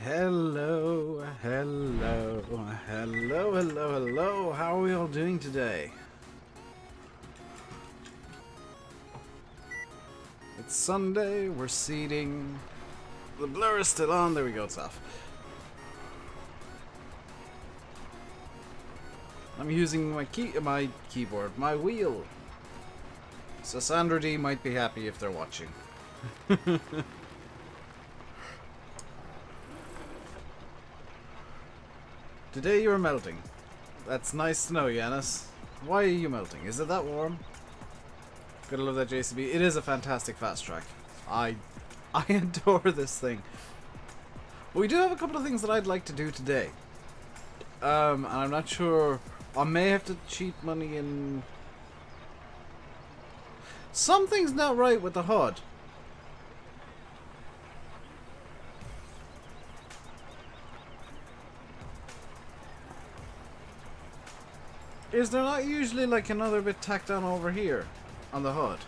Hello, hello, hello, hello, hello. How are we all doing today? It's Sunday, we're seeding. The blur is still on, there we go, it's off. I'm using my keyboard, my wheel. So Sandra D might be happy if they're watching. Today you're melting. That's nice to know, Yanis. Why are you melting? Is it that warm? Gotta love that JCB. It is a fantastic fast track. I adore this thing. We do have a couple of things that I'd like to do today. And I'm not sure. I may have to cheat money in. Something's not right with the HUD. Is there not usually like another bit tacked on over here on the HUD?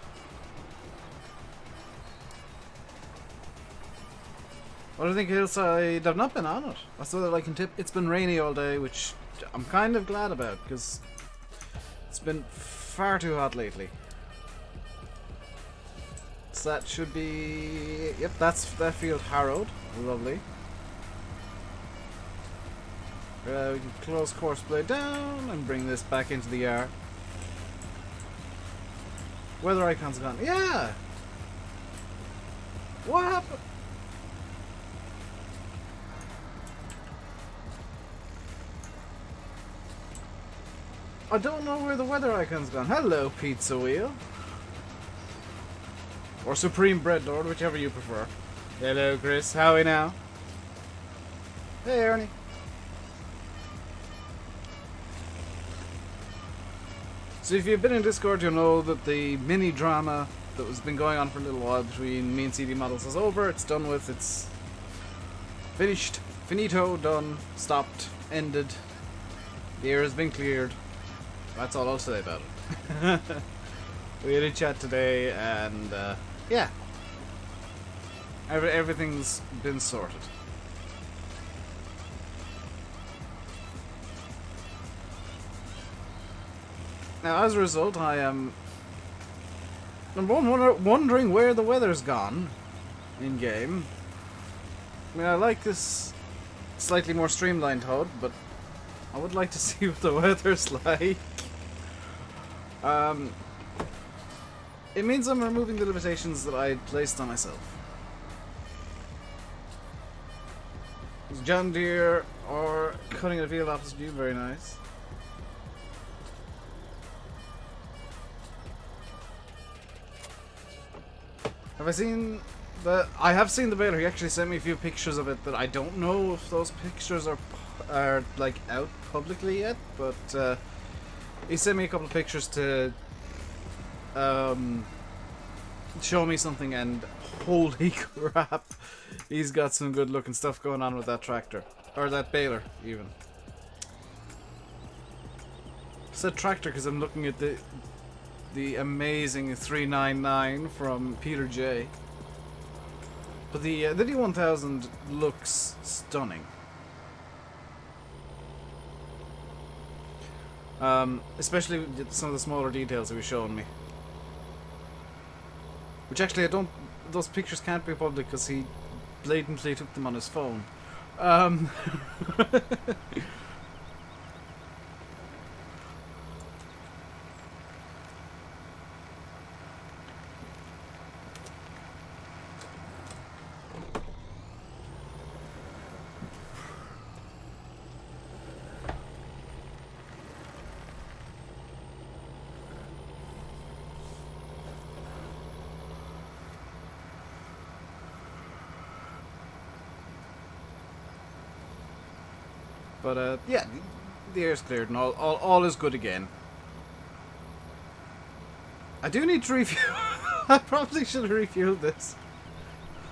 What do you think, Hillside? I've not been on it. That's what I can tip. It's been rainy all day, which I'm kind of glad about because it's been far too hot lately. So that should be. Yep, that field harrowed. Lovely. We can close course blade down and bring this back into the yard. Weather icon's gone. Yeah! What happened? I don't know where the weather icon's gone. Hello, Pizza Wheel. Or Supreme Bread Lord, whichever you prefer. Hello, Chris. How are we now? Hey, Ernie. So if you've been in Discord, you'll know that the mini drama that has been going on for a little while between me and CD Models is over. It's done with. It's finished. Finito. Done. Stopped. Ended. The air has been cleared. That's all I'll say about it. We had a chat today and yeah. Everything's been sorted. Now, as a result, I'm wondering where the weather's gone in game. I mean, I like this slightly more streamlined HUD, but I would like to see what the weather's like. It means I'm removing the limitations that I placed on myself. John Deere or cutting a field opposite view, very nice. Have I seen the? I have seen the baler. He actually sent me a few pictures of it, but I don't know if those pictures are like out publicly yet. But he sent me a couple of pictures to show me something, and holy crap, he's got some good looking stuff going on with that tractor or that baler even. I said tractor because I'm looking at the amazing 399 from Peter J. But the D1000 looks stunning. Especially some of the smaller details he was showing me. Which actually those pictures can't be public because he blatantly took them on his phone. But yeah, the air's cleared and all is good again. I do need to refuel. I probably should have refueled this.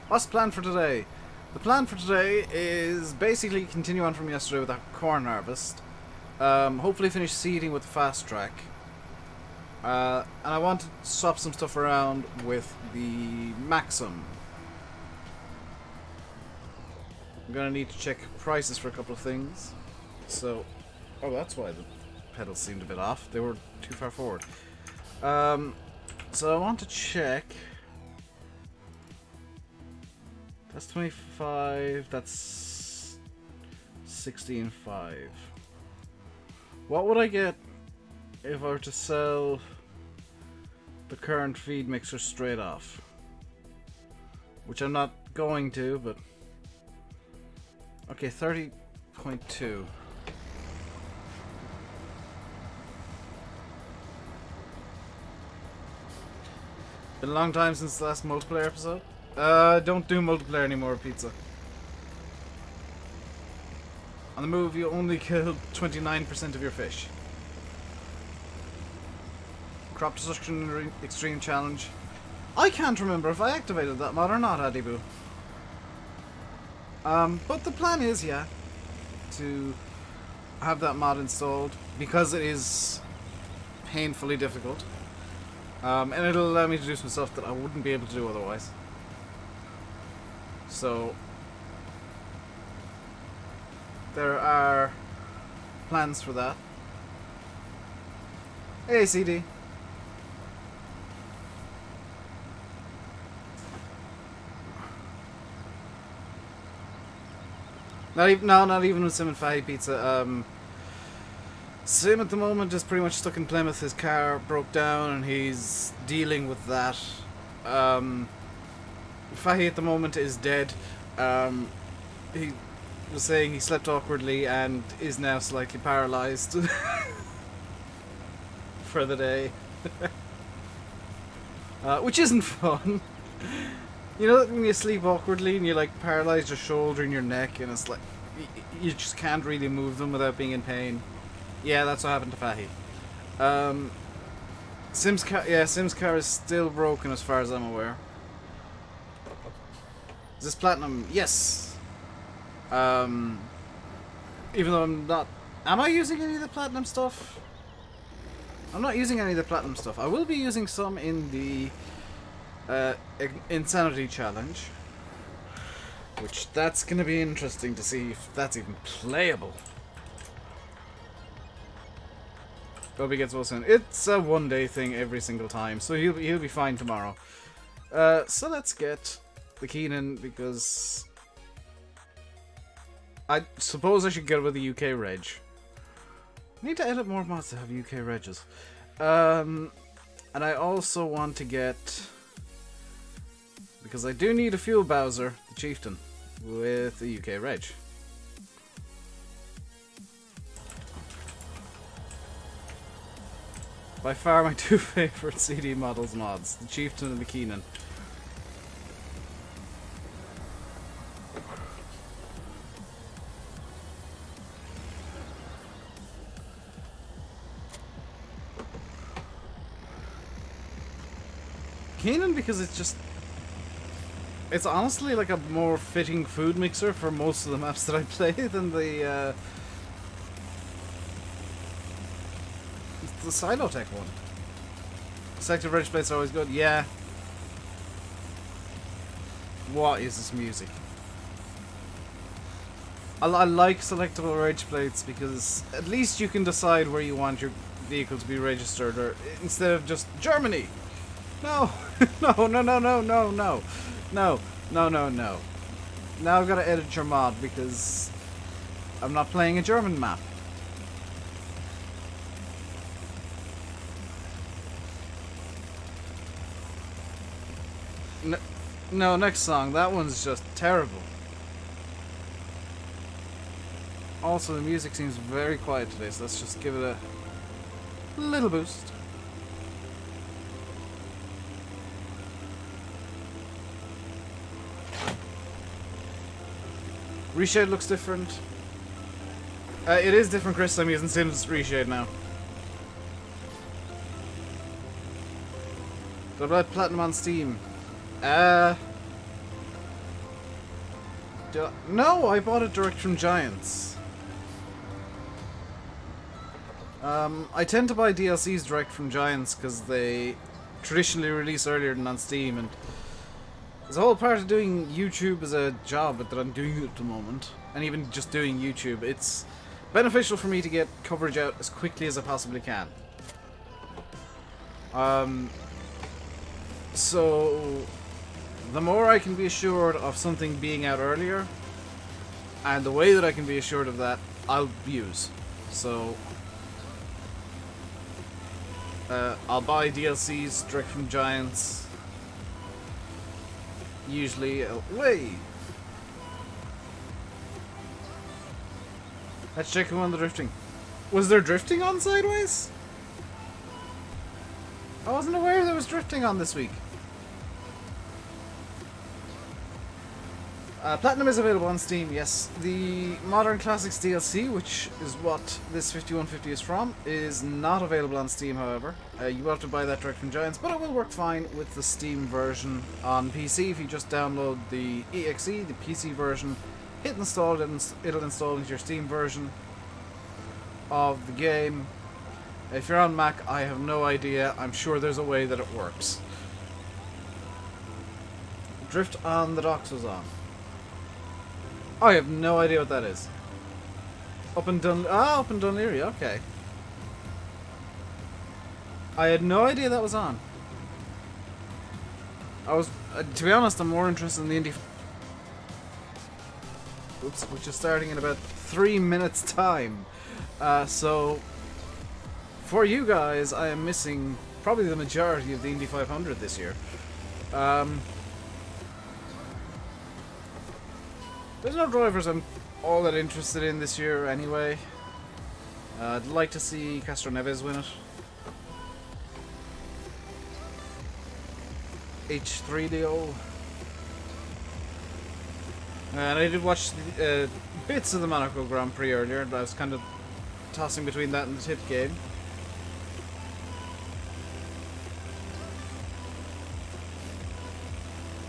What's the plan for today? The plan for today is basically continue on from yesterday with that corn harvest. Hopefully finish seeding with the fast track. And I want to swap some stuff around with the Maxim. I'm gonna need to check prices for a couple of things. So, oh, that's why the pedals seemed a bit off. They were too far forward. So I want to check. That's 25. That's 16.5. What would I get if I were to sell the current feed mixer straight off? Which I'm not going to, but okay, 30.2. Been a long time since the last multiplayer episode. Don't do multiplayer anymore, Pizza. On the move, you only killed 29% of your fish. Crop Destruction Extreme Challenge. I can't remember if I activated that mod or not, Adiboo. But the plan is, yeah, to have that mod installed because it is painfully difficult. And it'll allow me to do some stuff that I wouldn't be able to do otherwise. So there are plans for that. Hey, CD. Not even with Sim and Fahi Pizza. Sim at the moment is pretty much stuck in Plymouth. His car broke down and he's dealing with that. Fahi at the moment is dead. He was saying he slept awkwardly and is now slightly paralyzed for the day. Which isn't fun. You know when you sleep awkwardly and you like paralyze your shoulder and your neck and it's like you just can't really move them without being in pain. Yeah, that's what happened to Fahi. Sim's car is still broken as far as I'm aware. Is this platinum? Yes. Even though I'm not... Am I using any of the platinum stuff? I'm not using any of the platinum stuff. I will be using some in the Insanity Challenge. Which, that's going to be interesting to see if that's even playable. Bobby gets well soon. It's a one-day thing every single time, so he'll be fine tomorrow. So let's get the Keenan, because I suppose I should get with the UK reg. I need to edit more mods to have UK regs. And I also want to get, because I do need a fuel Bowser, the Chieftain, with the UK reg. By far my two favourite CD models mods, the Chieftain and the Keenan. Keenan because it's honestly like a more fitting food mixer for most of the maps that I play than the Silotech one. Selective reg plates are always good. Yeah. What is this music? I like selectable reg plates because at least you can decide where you want your vehicle to be registered, or instead of just Germany. No, no. Now I've got to edit your mod because I'm not playing a German map. No, next song. That one's just terrible. Also, the music seems very quiet today, so let's just give it a little boost. Reshade looks different. It is different, Chris. I'm using Sims Reshade now. What about Platinum on Steam? No, I bought it direct from Giants. I tend to buy DLCs direct from Giants because they traditionally release earlier than on Steam, and There's a whole part of doing YouTube as a job that I'm doing at the moment, and even just doing YouTube, it's beneficial for me to get coverage out as quickly as I possibly can. So the more I can be assured of something being out earlier, and the way that I can be assured of that, I'll use. So I'll buy DLCs direct from Giants. Usually, way. Let's check who won the drifting. Was there drifting on Sideways? I wasn't aware there was drifting on this week. Platinum is available on Steam, yes. The Modern Classics DLC, which is what this 5150 is from, is not available on Steam, however. You will have to buy that direct from Giants, but it will work fine with the Steam version on PC. If you just download the EXE, the PC version, hit install, it'll install into your Steam version of the game. If you're on Mac, I have no idea. I'm sure there's a way that it works. Drift on the Docks was on. I have no idea what that is. Up and Dunleary, okay. I had no idea that was on. I was, to be honest, I'm more interested in the Indy. Oops, which is starting in about 3 minutes' time. So, for you guys, I am missing probably the majority of the Indy 500 this year. There's no drivers I'm all that interested in this year anyway. I'd like to see Castroneves win it. H3DO. And I did watch bits of the Monaco Grand Prix earlier. I was kind of tossing between that and the tip game.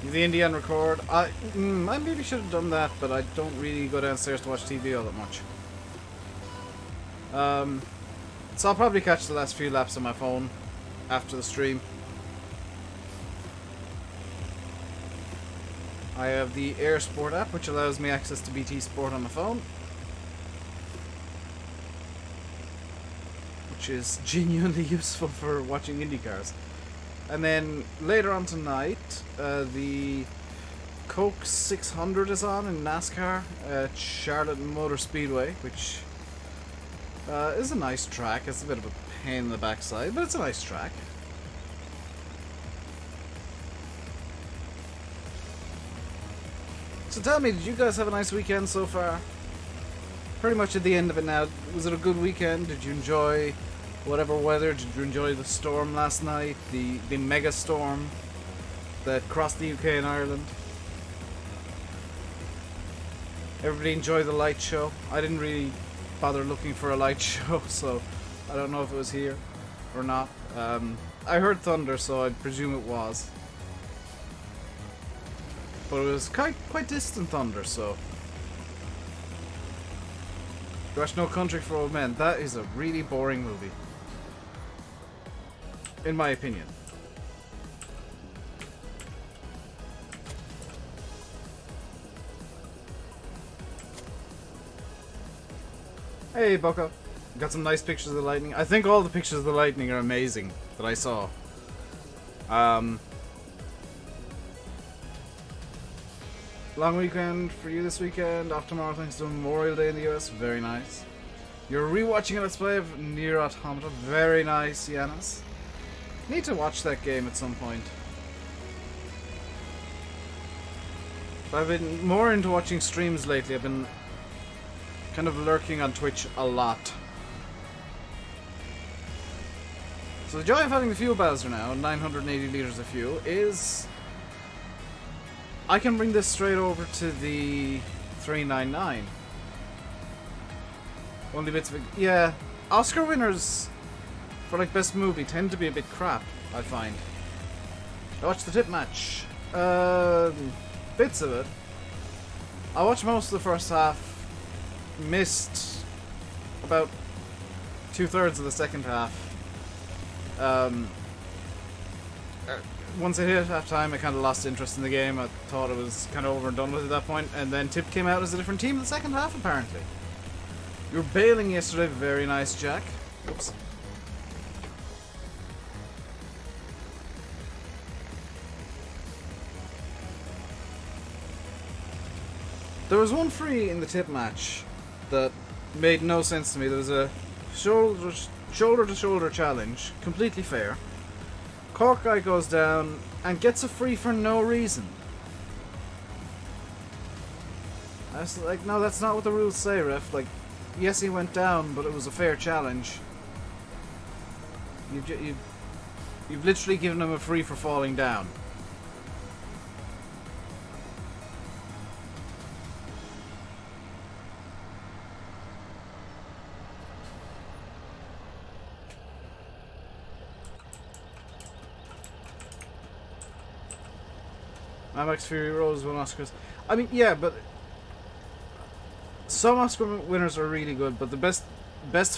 The Indian record. I maybe should have done that, but I don't really go downstairs to watch TV all that much. So I'll probably catch the last few laps on my phone after the stream. I have the Air Sport app, which allows me access to BT Sport on my phone, which is genuinely useful for watching IndyCars. And then later on tonight, the Coke 600 is on in NASCAR at Charlotte Motor Speedway, which is a nice track. It's a bit of a pain in the backside, but it's a nice track. So tell me, did you guys have a nice weekend so far? Pretty much at the end of it now. Was it a good weekend? Did you enjoy whatever weather? Did you enjoy the storm last night? The mega storm that crossed the UK and Ireland? Everybody enjoy the light show? I didn't really bother looking for a light show, so I don't know if it was here or not. I heard thunder, so I presume it was. But it was quite distant thunder, so. You watch No Country for Old Men. That is a really boring movie, in my opinion. Hey, Boko. Got some nice pictures of the lightning. I think all the pictures of the lightning are amazing that I saw. Long weekend for you this weekend. Off tomorrow thanks to Memorial Day in the US. Very nice. You're rewatching a Let's Play of Nier Automata. Very nice, Yanis. Need to watch that game at some point. I've been more into watching streams lately. I've been kind of lurking on Twitch a lot. So the joy of having the fuel bowser now, 980 liters of fuel, is I can bring this straight over to the 399. Only bits of it. Yeah, Oscar winners for like best movie tend to be a bit crap, I find. I watched the tip match. Bits of it. I watched most of the first half. Missed about 2/3 of the second half. once I hit half time, I kind of lost interest in the game. I thought it was kind of over and done with at that point, and then Tip came out as a different team in the second half, apparently. You were bailing yesterday. Very nice, Jack. Oops. There was one free in the Tip match that made no sense to me. There was a shoulder-to-shoulder challenge, completely fair. Cork guy goes down and gets a free for no reason. I was like, no, that's not what the rules say, ref. Like, yes, he went down, but it was a fair challenge. You've literally given him a free for falling down. Max Fury Rose won Oscars. I mean, yeah, but some Oscar winners are really good, but the best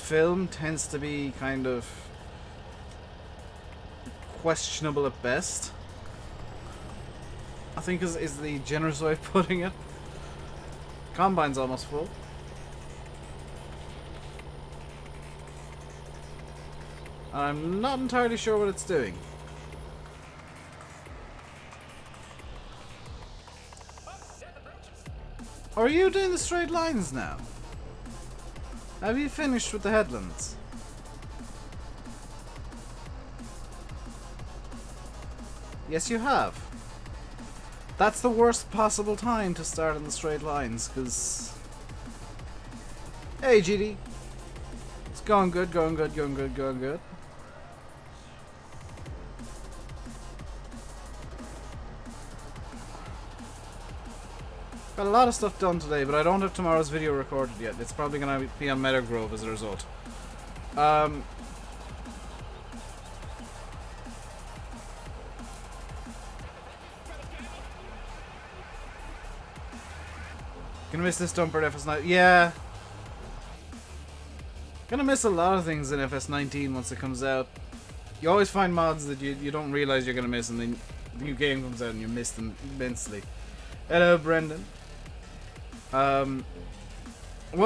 film tends to be kind of questionable at best. I think is the generous way of putting it. Combine's almost full. I'm not entirely sure what it's doing. Are you doing the straight lines now? Have you finished with the headlands? Yes, you have. That's the worst possible time to start on the straight lines, because... Hey, GD. It's going good, going good, going good, going good. Got a lot of stuff done today, but I don't have tomorrow's video recorded yet. It's probably going to be on Meadowgrove as a result. Gonna miss this dumper at FS9. Yeah. Gonna miss a lot of things in FS19 once it comes out. You always find mods that you don't realize you're gonna miss, and then the new game comes out and you miss them immensely. Hello, Brendan. One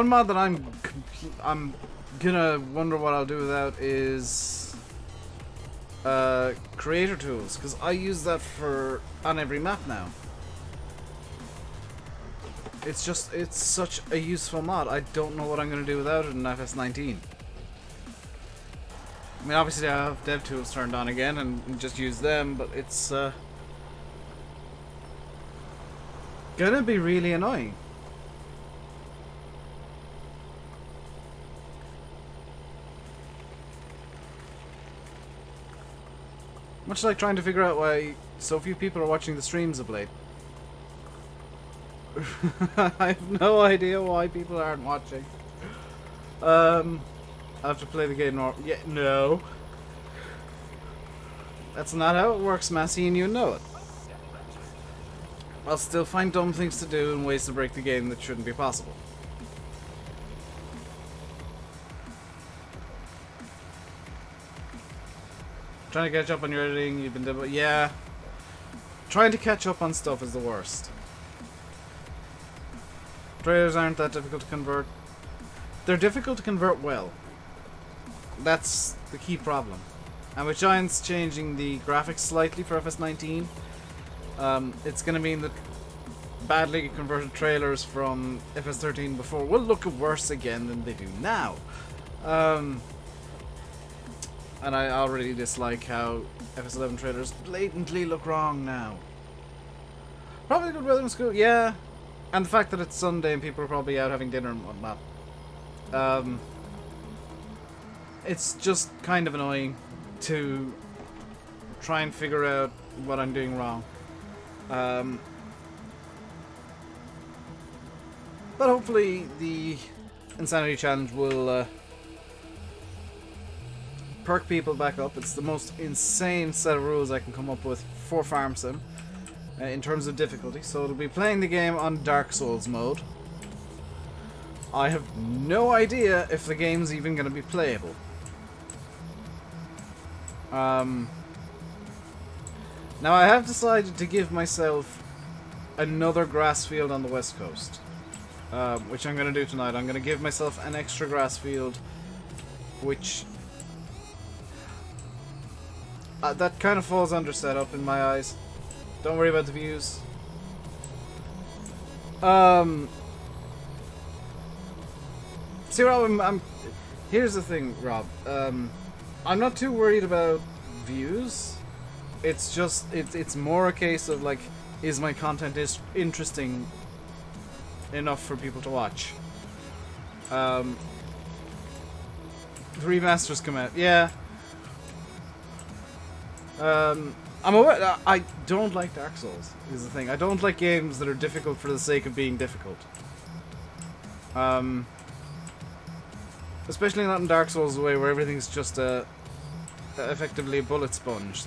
mod that I'm gonna wonder what I'll do without is creator tools, because I use that on every map now. It's such a useful mod. I don't know what I'm gonna do without it in FS19. I mean, obviously I have dev tools turned on again and just use them, but it's gonna be really annoying. Much like trying to figure out why so few people are watching the streams of late. I have no idea why people aren't watching. I have to play the game yeah, no. That's not how it works, Massey, and you know it. I'll still find dumb things to do and ways to break the game that shouldn't be possible. Trying to catch up on your editing, you've been doing... Yeah. Trying to catch up on stuff is the worst. Trailers aren't that difficult to convert. They're difficult to convert well. That's the key problem. And with Giants changing the graphics slightly for FS19, it's going to mean that badly converted trailers from FS13 before will look worse again than they do now. And I already dislike how FS11 trailers blatantly look wrong now. Probably good weather in school, yeah. And the fact that it's Sunday and people are probably out having dinner and whatnot. It's just kind of annoying to try and figure out what I'm doing wrong. But hopefully the Insanity Challenge will perk people back up. It's the most insane set of rules I can come up with for Farm Sim in terms of difficulty. So it'll be playing the game on Dark Souls mode. I have no idea if the game's even going to be playable. Now I have decided to give myself another grass field on the west coast, which I'm going to do tonight. I'm going to give myself an extra grass field, which that kind of falls under setup in my eyes. Don't worry about the views. See, Rob, here's the thing, Rob. I'm not too worried about views. It's just, it's more a case of, like, is my content interesting enough for people to watch? The remasters come out. Yeah. I'm aware. I don't like Dark Souls, is the thing. I don't like games that are difficult for the sake of being difficult. Especially not in Dark Souls way, where everything's just effectively a bullet sponge.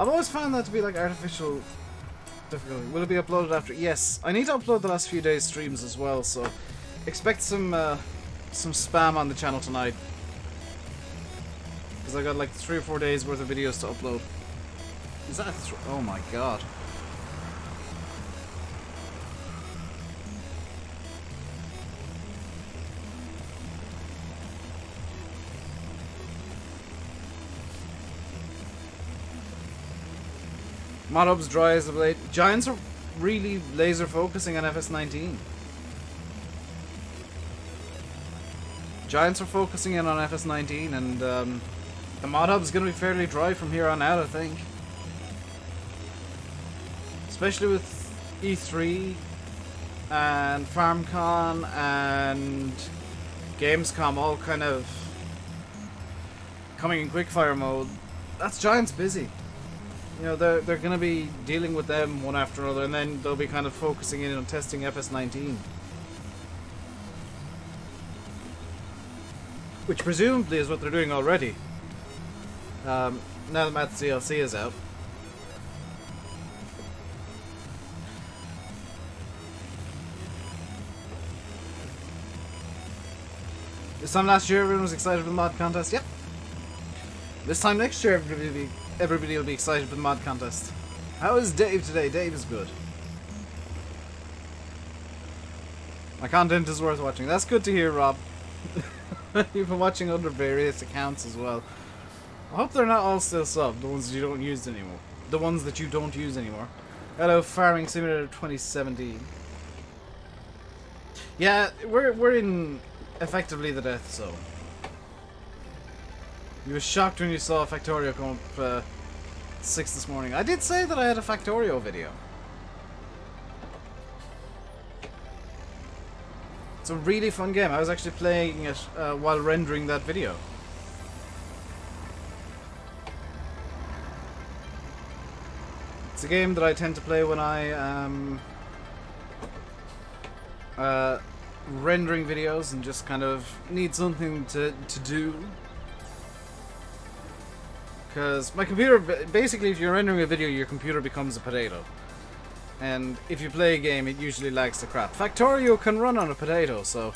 I've always found that to be like artificial difficulty. Will it be uploaded after? Yes. I need to upload the last few days' streams as well, so expect some spam on the channel tonight. Because I got like 3 or 4 days worth of videos to upload. Is that oh my god. Mod Hub's dry as a blade. Giants are really laser focusing on FS19. Giants are focusing in on FS19, and the Mod Hub's going to be fairly dry from here on out, I think. Especially with E3 and FarmCon and Gamescom all kind of coming in quickfire mode. That's Giants busy. You know, they're going to be dealing with them one after another, and then they'll be kind of focusing in on testing FS19. Which presumably is what they're doing already. Now that Matt's DLC is out. This time last year everyone was excited for the mod contest. Yep. This time next year everybody will be excited for the mod contest. How is Dave today? Dave is good. My content is worth watching. That's good to hear, Rob. You've been watching under various accounts as well. I hope they're not all still subbed, the ones that you don't use anymore. The ones that you don't use anymore. Hello, Farming Simulator 2017. Yeah, we're in effectively the death zone. You were shocked when you saw Factorio come up 6 this morning. I did say that I had a Factorio video. It's a really fun game. I was actually playing it while rendering that video. It's a game that I tend to play when I am rendering videos and just kind of need something to do. Because my computer, basically if you're rendering a video, your computer becomes a potato. And if you play a game, it usually lags the crap. Factorio can run on a potato, so...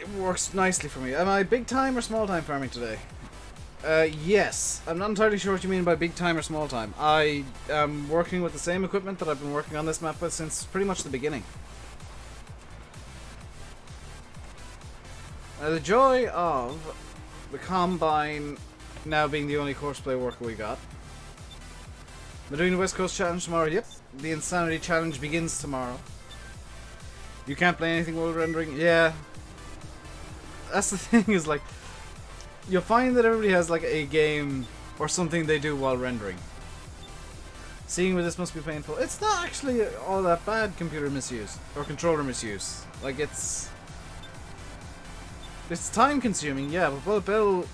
it works nicely for me. Am I big time or small time farming today? Yes. I'm not entirely sure what you mean by big time or small time. I am working with the same equipment that I've been working on this map with since pretty much the beginning. The joy of the Combine now being the only Courseplay worker we got. We're doing the West Coast Challenge tomorrow. Yep. The Insanity Challenge begins tomorrow. You can't play anything while rendering? Yeah. That's the thing, is like, you'll find that everybody has like a game or something they do while rendering. Seeing where this must be painful. It's not actually all that bad, computer misuse. Or controller misuse. Like, it's time consuming, yeah, but Bill,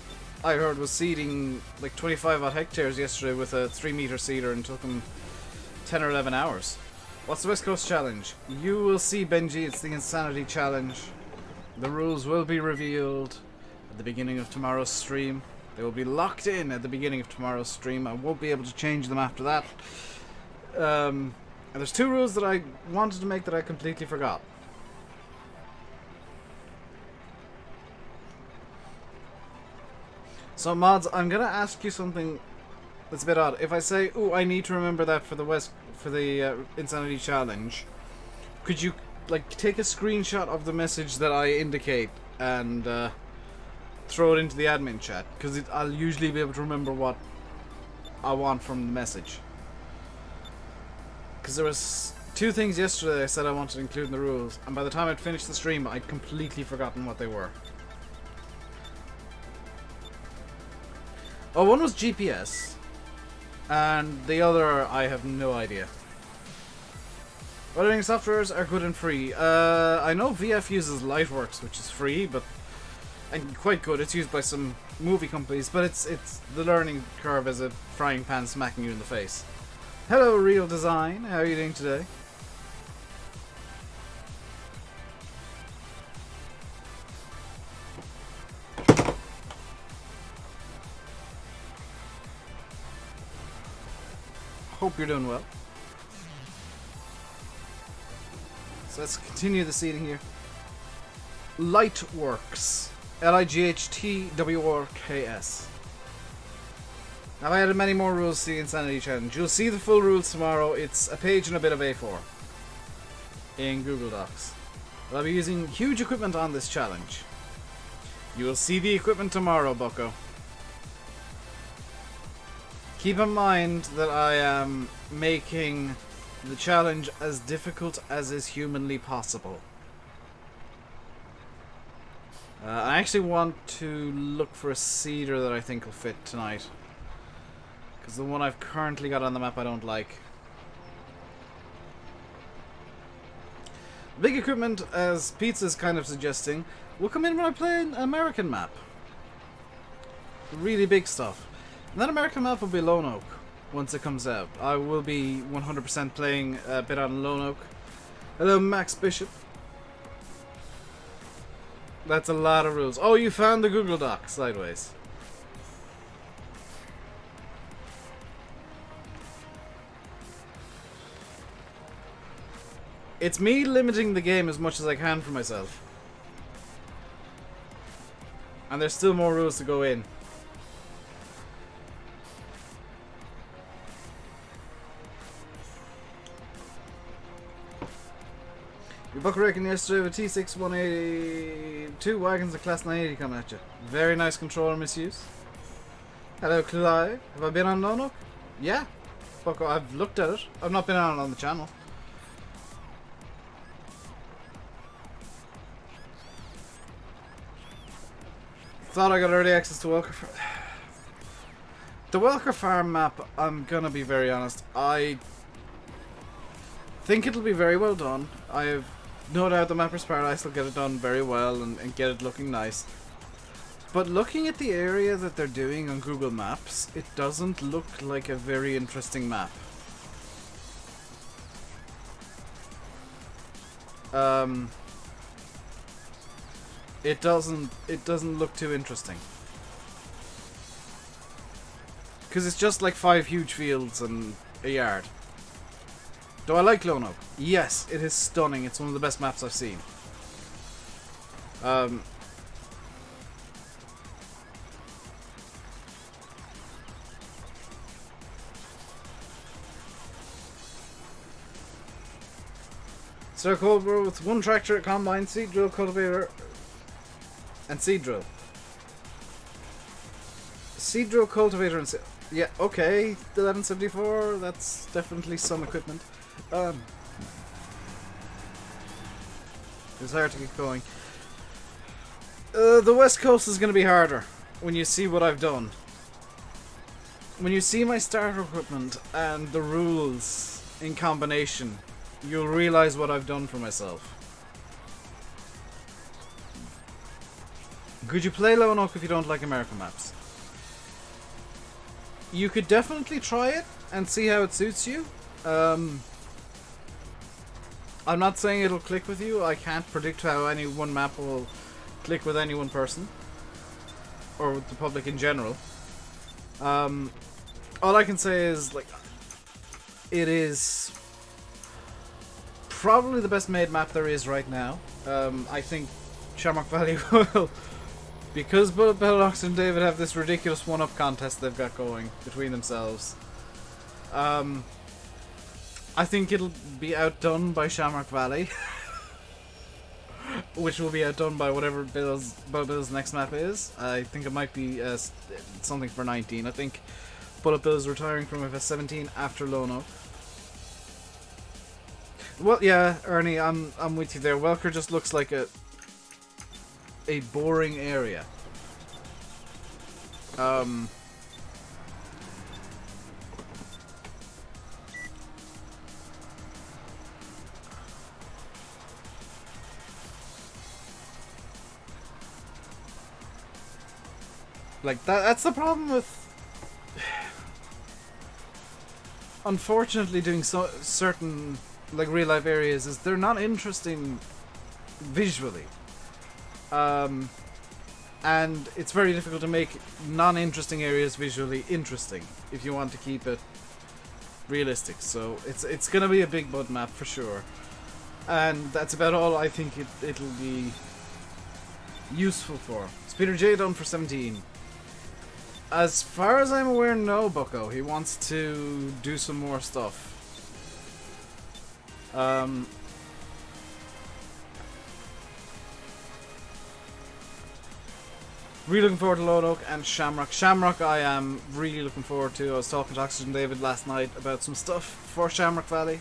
I heard, was seeding like 25 odd hectares yesterday with a 3-meter seeder and took him 10 or 11 hours. What's the West Coast Challenge? You will see, Benji, it's the Insanity Challenge. The rules will be revealed at the beginning of tomorrow's stream. They will be locked in at the beginning of tomorrow's stream. I won't be able to change them after that. And there's 2 rules that I wanted to make that I completely forgot. So mods, I'm gonna ask you something that's a bit odd. If I say, "Ooh, I need to remember that for the Insanity Challenge," could you like take a screenshot of the message that I indicate and throw it into the admin chat? Because I'll usually be able to remember what I want from the message. Because there was 2 things yesterday I said I wanted to include in the rules, and by the time I'd finished the stream, I'd completely forgotten what they were. Oh, one was GPS, and the other I have no idea. Editing softwares are good and free. I know VF uses Lightworks, which is free, and quite good. It's used by some movie companies, but it's the learning curve is a frying pan smacking you in the face. Hello, Real Design. How are you doing today? Hope you're doing well. So let's continue the seating here. Lightworks. Lightworks. Now I added many more rules to the Insanity Challenge. You'll see the full rules tomorrow. It's a page and a bit of A4 in Google Docs. But I'll be using huge equipment on this challenge. You will see the equipment tomorrow, bucko. Keep in mind that I am making the challenge as difficult as is humanly possible. I actually want to look for a cedar that I think will fit tonight. Because the one I've currently got on the map I don't like. Big equipment, as Pizza's kind of suggesting, will come in when I play an American map. Really big stuff. And that American map will be Lone Oak once it comes out. I will be 100% playing a bit on Lone Oak. Hello, Max Bishop. That's a lot of rules. Oh, you found the Google Doc, Sideways. It's me limiting the game as much as I can for myself. And there's still more rules to go in. You buck wrecking yesterday with T6 182 wagons of class 980 coming at you. Very nice controller misuse. Hello, Clive. Have I been on Lone Oak? Yeah. Bucko, I've looked at it. I've not been on it on the channel. Thought I got early access to Welker Farm. The Welker Farm map, I'm gonna be very honest, I think it'll be very well done. I have no doubt the Mapper's Paradise will get it done very well and get it looking nice. But looking at the area that they're doing on Google Maps, it doesn't look like a very interesting map. It doesn't look too interesting. Because it's just like 5 huge fields and a yard. Do I like Lone Oak? Yes, it is stunning. It's one of the best maps I've seen. Start Cobra with 1 tractor, combine, seed drill, cultivator, and seed drill. Seed drill, cultivator, and yeah, okay, 1174. That's definitely some equipment. It's hard to get going. The West Coast is going to be harder when you see what I've done. When you see my starter equipment and the rules in combination, you'll realize what I've done for myself. Could you play Lone Oak if you don't like American maps? You could definitely try it and see how it suits you. I'm not saying it'll click with you. I can't predict how any one map will click with any one person. Or with the public in general. All I can say is, like, it is probably the best made map there is right now. I think Shamrock Valley will Because Bullet Bill and Oxygendavid have this ridiculous one-up contest they've got going between themselves. I think it'll be outdone by Shamrock Valley. Which will be outdone by whatever Bullet Bill's next map is. I think it might be something for 19. I think Bullet Bill is retiring from FS17 after Lono. Well, yeah, Ernie, I'm with you there. Welker just looks like a boring area. Like that's the problem with unfortunately doing certain like real life areas is they're not interesting visually. And it's very difficult to make non-interesting areas visually interesting if you want to keep it realistic. So it's gonna be a big mud map for sure, and that's about all I think it'll be useful for. Speeder J done for 17. As far as I'm aware, no, Bucko. He wants to do some more stuff. Really looking forward to Lone Oak and Shamrock. Shamrock I am really looking forward to. I was talking to Oxygendavid last night about some stuff for Shamrock Valley.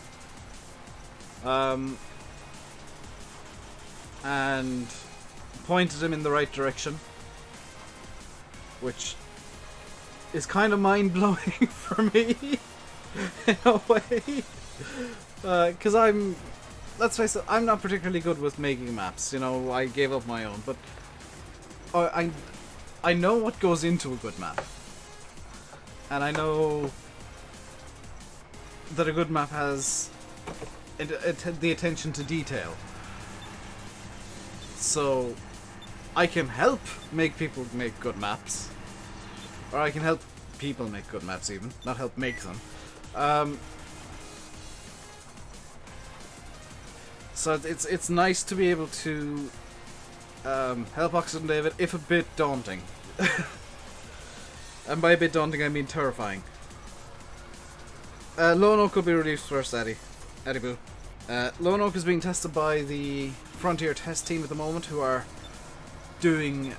And pointed him in the right direction. Which is kind of mind-blowing for me, in a way. Because let's face it, I'm not particularly good with making maps. You know, I gave up my own, but I know what goes into a good map. And I know that a good map has the attention to detail. So I can help make people make good maps. Or I can help people make good maps even, not help make them. So it's nice to be able to help Oxygendavid, if a bit daunting. And by a bit daunting I mean terrifying. Lone Oak will be released first, Addy Boo. Lone Oak is being tested by the Frontier test team at the moment, who are doing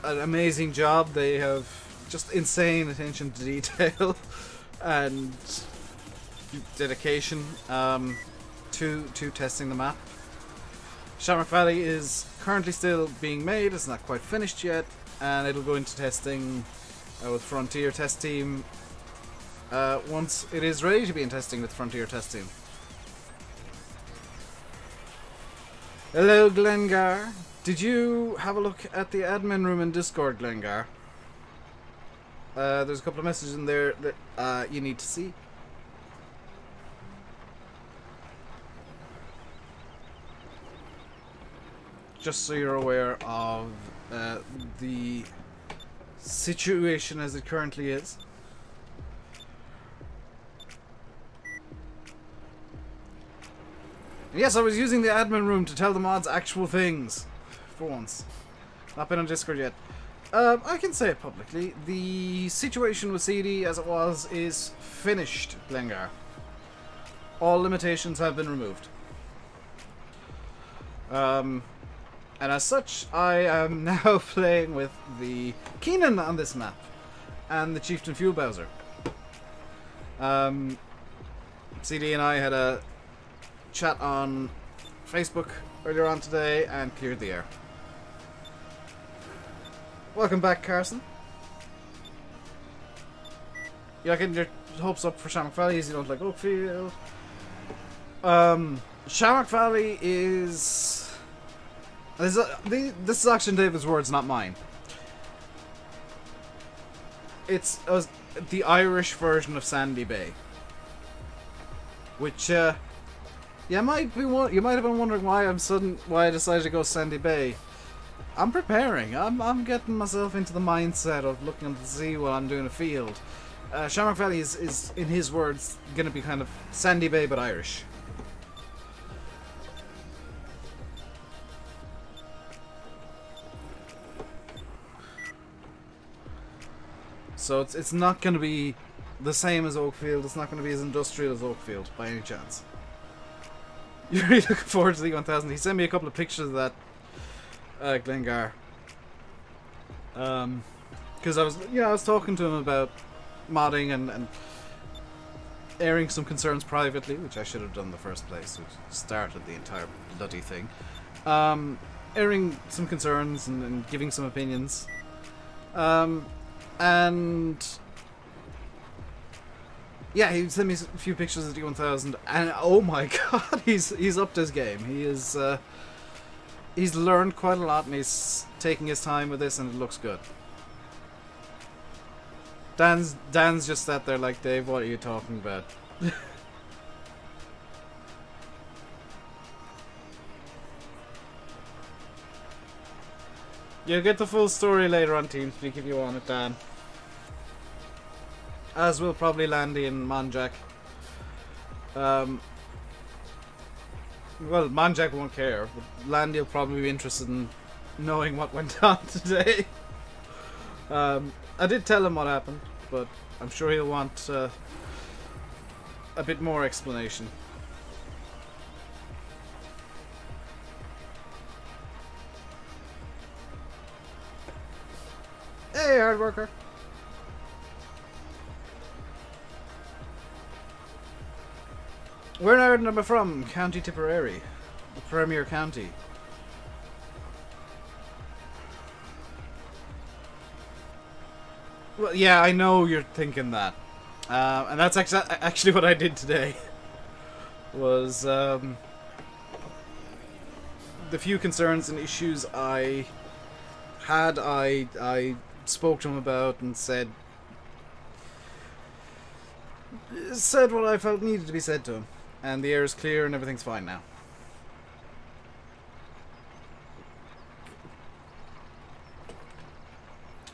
an amazing job. They have just insane attention to detail and dedication to testing the map. Shamrock Valley is currently still being made, it's not quite finished yet, and it'll go into testing with Frontier test team once it is ready to be in testing with Frontier test team. Hello, Glengar. Did you have a look at the admin room in Discord, Glengar? There's a couple of messages in there that you need to see. Just so you're aware of the situation as it currently is. And yes, I was using the admin room to tell the mods actual things. For once. Not been on Discord yet. I can say it publicly. The situation with CD as it was is finished, Glengar. All limitations have been removed. And as such, I am now playing with the Keenan on this map and the Chieftain Fuel Bowser. CD and I had a chat on Facebook earlier on today and cleared the air. Welcome back, Carson. You're not getting your hopes up for Shamrock Valley as you don't like Oakfield. Shamrock Valley is... This is Oxygendavid's words, not mine. It's the Irish version of Sandy Bay. Which, you might have been wondering why I decided to go Sandy Bay. I'm preparing. I'm getting myself into the mindset of looking to see what I'm doing in the field. Shamrock Valley is, in his words, going to be kind of Sandy Bay but Irish. So it's not going to be the same as Oakfield. It's not going to be as industrial as Oakfield by any chance. You're really looking forward to the 1000. He sent me a couple of pictures of that, Glengar. Because I was talking to him about modding and airing some concerns privately, which I should have done in the first place, which started the entire bloody thing. Airing some concerns and giving some opinions. And yeah, he sent me a few pictures of the 1000, and oh my god, he's upped his game. He's learned quite a lot, and he's taking his time with this, and it looks good. Dan's just sat there like, Dave, what are you talking about? You'll get the full story later on TeamSpeak if you want it, Dan. As will probably Landy and Monjack. Well, Monjack won't care, but Landy will probably be interested in knowing what went on today. I did tell him what happened, but I'm sure he'll want a bit more explanation. Hey, hard worker. Where in Ireland am I from? County Tipperary, the premier county. Well, yeah, I know you're thinking that, and that's actually what I did today. Was the few concerns and issues I had, I spoke to him about and said what I felt needed to be said to him, and the air is clear and everything's fine now.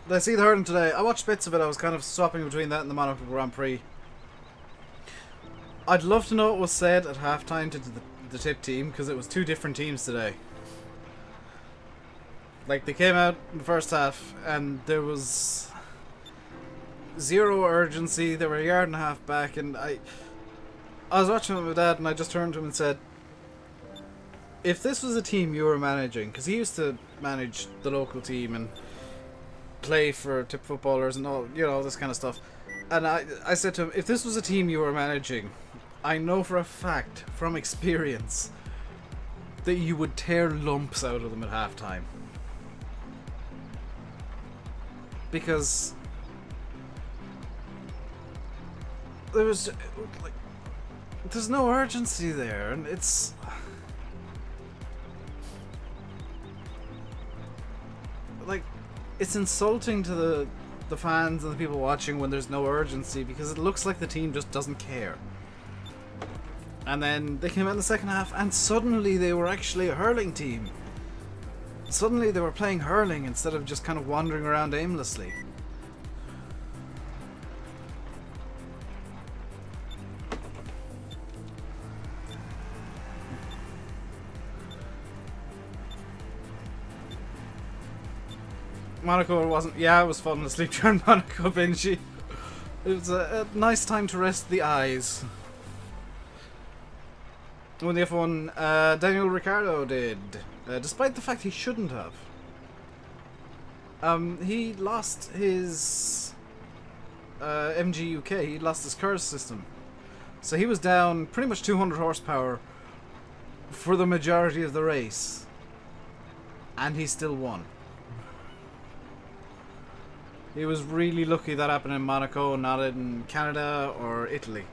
Did I see the hurling today? I watched bits of it. I was kind of swapping between that and the Monaco Grand Prix. I'd love to know what was said at halftime to the tip team, because it was two different teams today. Like, they came out in the first half and there was zero urgency. They were a yard and a half back, and I was watching with my dad, and I just turned to him and said, if this was a team you were managing, because he used to manage the local team and play for tip footballers and all, you know, this kind of stuff, and I said to him, if this was a team you were managing, I know for a fact from experience that you would tear lumps out of them at halftime, because there was like, there's no urgency there, and it's like, it's insulting to the fans and the people watching when there's no urgency, because it looks like the team just doesn't care. And then they came out in the second half and suddenly they were actually a hurling team. Suddenly they were playing hurling instead of just kind of wandering around aimlessly. Monaco wasn't... Yeah, I was falling asleep during Monaco, Benji. It was a nice time to rest the eyes. When the F1, Daniel Ricciardo did. Despite the fact he shouldn't have. He lost his MG UK. He lost his curse system. So he was down pretty much 200 horsepower for the majority of the race. And he still won. He was really lucky that happened in Monaco, not in Canada or Italy.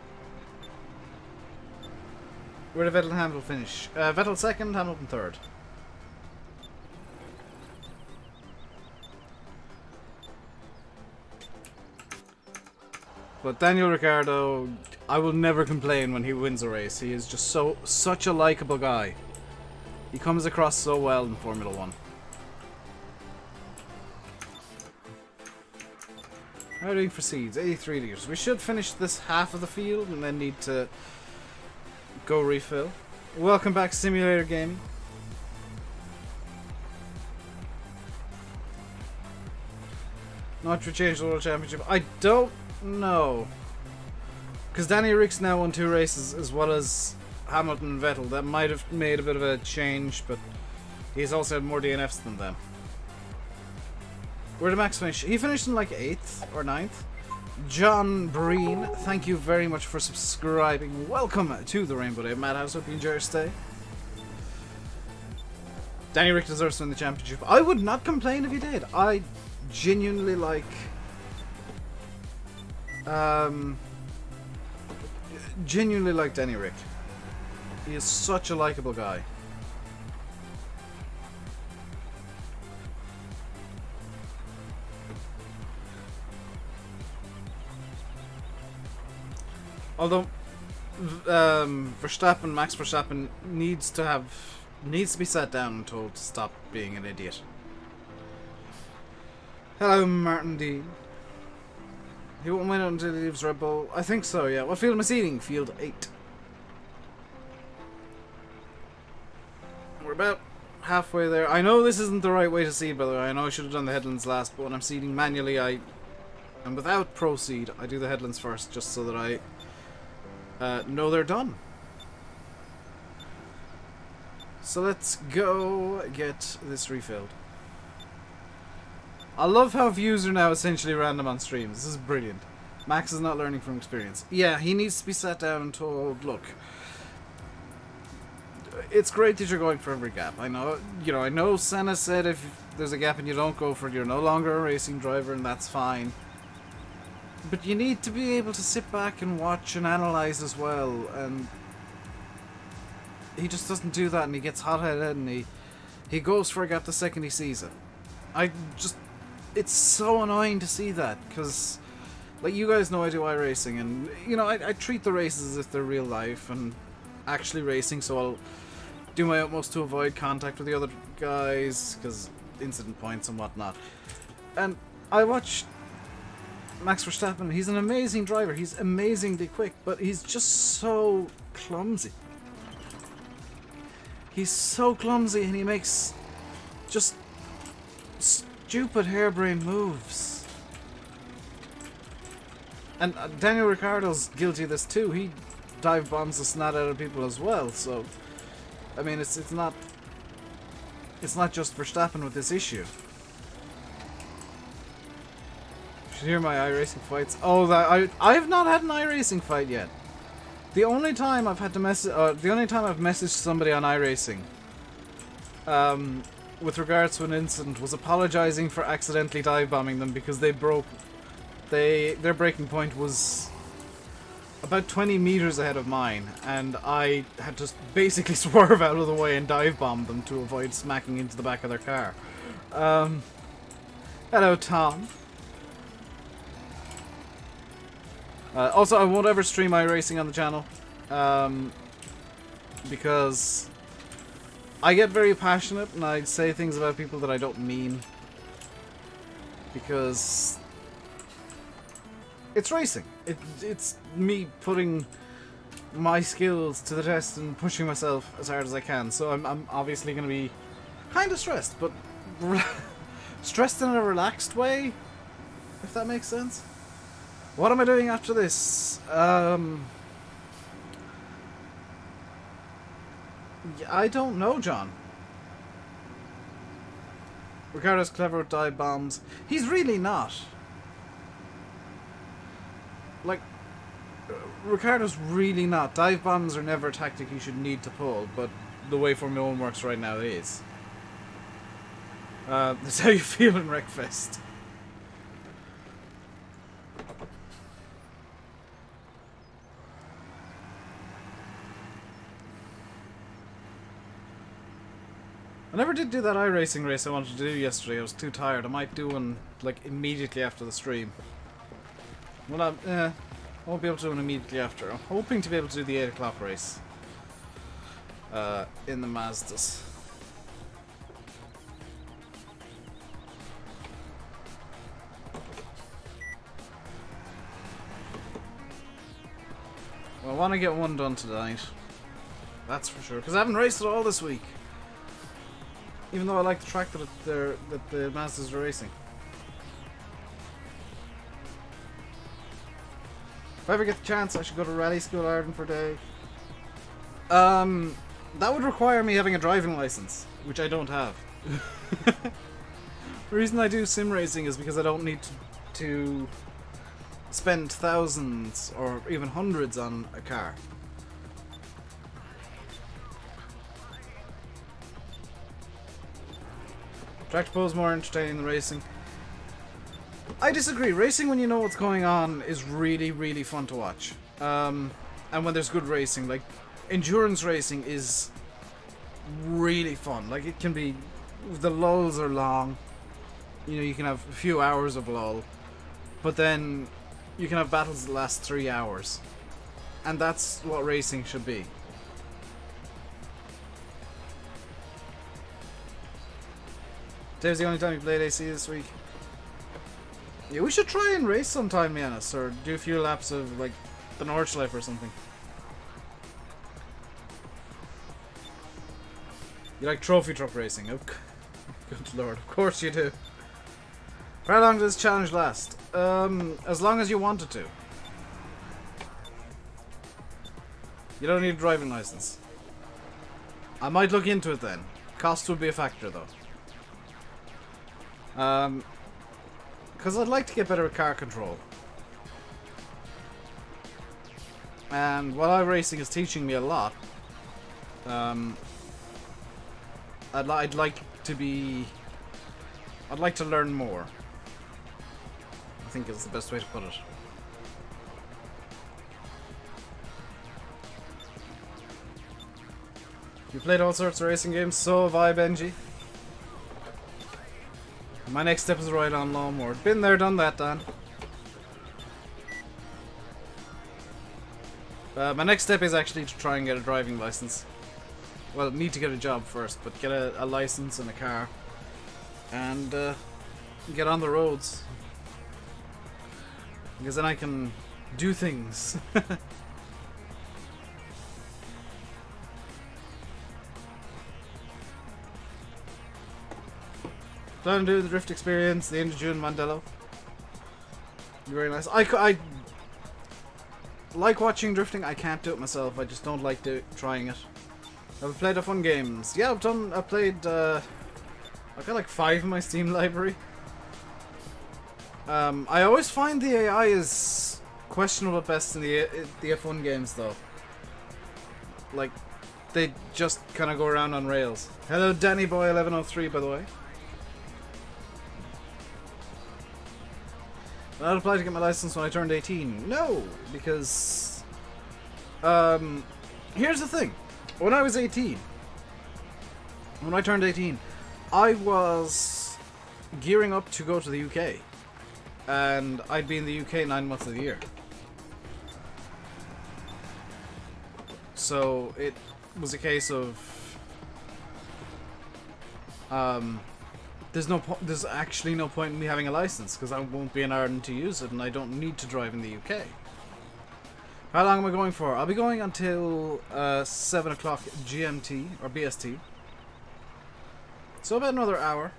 Where did Vettel and Hamilton finish? Vettel second, Hamilton third. But Daniel Ricciardo, I will never complain when he wins a race. He is just such a likable guy. He comes across so well in Formula 1. How are we doing for seeds? 83 litres. We should finish this half of the field and then need to go refill. Welcome back, Simulator Gaming. Not to change the World Championship. I don't know. Because Danny Rick's now won 2 races as well as Hamilton and Vettel. That might have made a bit of a change, but he's also had more DNFs than them. Where did Max finish? He finished in like 8th or 9th. John Breen, thank you very much for subscribing. Welcome to the RainbowDave Madhouse. Hope you enjoy your stay. Danny Rick deserves to win the championship. I would not complain if he did. I genuinely like... genuinely like Danny Rick. He is such a likable guy. Although Verstappen, Max Verstappen needs to be sat down and told to stop being an idiot. Hello, Martin D. He won't win until he leaves Red Bull. I think so, yeah. What field am I seating? Field 8. We're about halfway there. I know this isn't the right way to seed, by the way. I know I should have done the headlands last, but when I'm seeding manually, and without Pro Seed, I do the headlands first, just so that I know they're done. So let's go get this refilled. I love how views are now essentially random on streams. This is brilliant. Max is not learning from experience. Yeah, he needs to be sat down and told, look, it's great that you're going for every gap. I know, you know, I know Senna said if there's a gap and you don't go for it, you're no longer a racing driver, and that's fine. But you need to be able to sit back and watch and analyze as well, and he just doesn't do that, and he gets hot-headed, and he goes for a gap the second he sees it. It's so annoying to see that, because, like, you guys know I do iRacing, and, you know, I treat the races as if they're real life, and actually racing, so I'll do my utmost to avoid contact with the other guys, because incident points and whatnot. And I watch Max Verstappen. He's an amazing driver, he's amazingly quick, but he's just so clumsy. He's so clumsy, and he makes just stupid harebrained moves. And Daniel Ricciardo's guilty of this too. He dive bombs the snot out of people as well. So, I mean, it's not just Verstappen with this issue. You should hear my iRacing fights. Oh, I have not had an iRacing fight yet. The only time I've had to messaged somebody on iRacing, with regards to an incident, was apologizing for accidentally dive bombing them because their braking point was about 20 meters ahead of mine, and I had to basically swerve out of the way and dive bomb them to avoid smacking into the back of their car. Hello, Tom. Also, I won't ever stream iRacing on the channel, because I get very passionate and I say things about people that I don't mean, because it's racing. It's me putting my skills to the test and pushing myself as hard as I can. So I'm obviously going to be kind of stressed, but stressed in a relaxed way, if that makes sense. What am I doing after this? I don't know, John. Ricardo's clever with dive bombs. He's really not. Like, Ricardo's really not. Dive bombs are never a tactic you should need to pull, but the way Formula 1 works right now, it is. That's how you feel in Wreckfest. I never did do that iRacing race I wanted to do yesterday. I was too tired. I might do one, like, immediately after the stream. Well, I won't be able to do one immediately after. I'm hoping to be able to do the 8 o'clock race. In the Mazdas. Well, I want to get one done tonight. That's for sure. Because I haven't raced at all this week. Even though I like the track that the Mazdas are racing. If I ever get the chance, I should go to Rally School Ireland for a day. That would require me having a driving license, which I don't have. The reason I do sim racing is because I don't need to spend thousands or even hundreds on a car. Tractor pull is more entertaining than racing. I disagree. Racing when you know what's going on is really, really fun to watch. And when there's good racing, like endurance racing is really fun. Like it can be, the lulls are long. You know, you can have a few hours of lull, but then you can have battles that last 3 hours. And that's what racing should be. Dave's the only time you played AC this week. Yeah, we should try and race sometime, Yanis, or do a few laps of, like, the Nordschleife or something. You like trophy truck racing? Oh, good lord, of course you do. For how long does this challenge last? As long as you want it to. You don't need a driving license. I might look into it then. Cost would be a factor, though. Because I'd like to get better at car control. And while iRacing is teaching me a lot, I'd like to learn more. I think is the best way to put it. You played all sorts of racing games, so have I, Benji. My next step is a ride on lawnmower. Been there, done that, Dan. My next step is actually to try and get a driving license. Well, need to get a job first, but get a license and a car. And get on the roads. Because then I can do things. Plan to do the drift experience, the end of June Mandello. Very nice. I like watching drifting. I can't do it myself. I just don't like trying it. I've played a fun games. Yeah, I've played. I've got like 5 in my Steam library. I always find the AI is questionable at best in the F1 games, though. Like, they just kind of go around on rails. Hello, Danny Boy 1103, by the way. I'd apply to get my license when I turned 18. No, because here's the thing. When I was 18, when I turned 18, I was gearing up to go to the UK, and I'd be in the UK 9 months of the year. So it was a case of there's actually no point in me having a license because I won't be in Ireland to use it, and I don't need to drive in the UK. How long am I going for? I'll be going until 7 o'clock GMT or BST. So about another hour.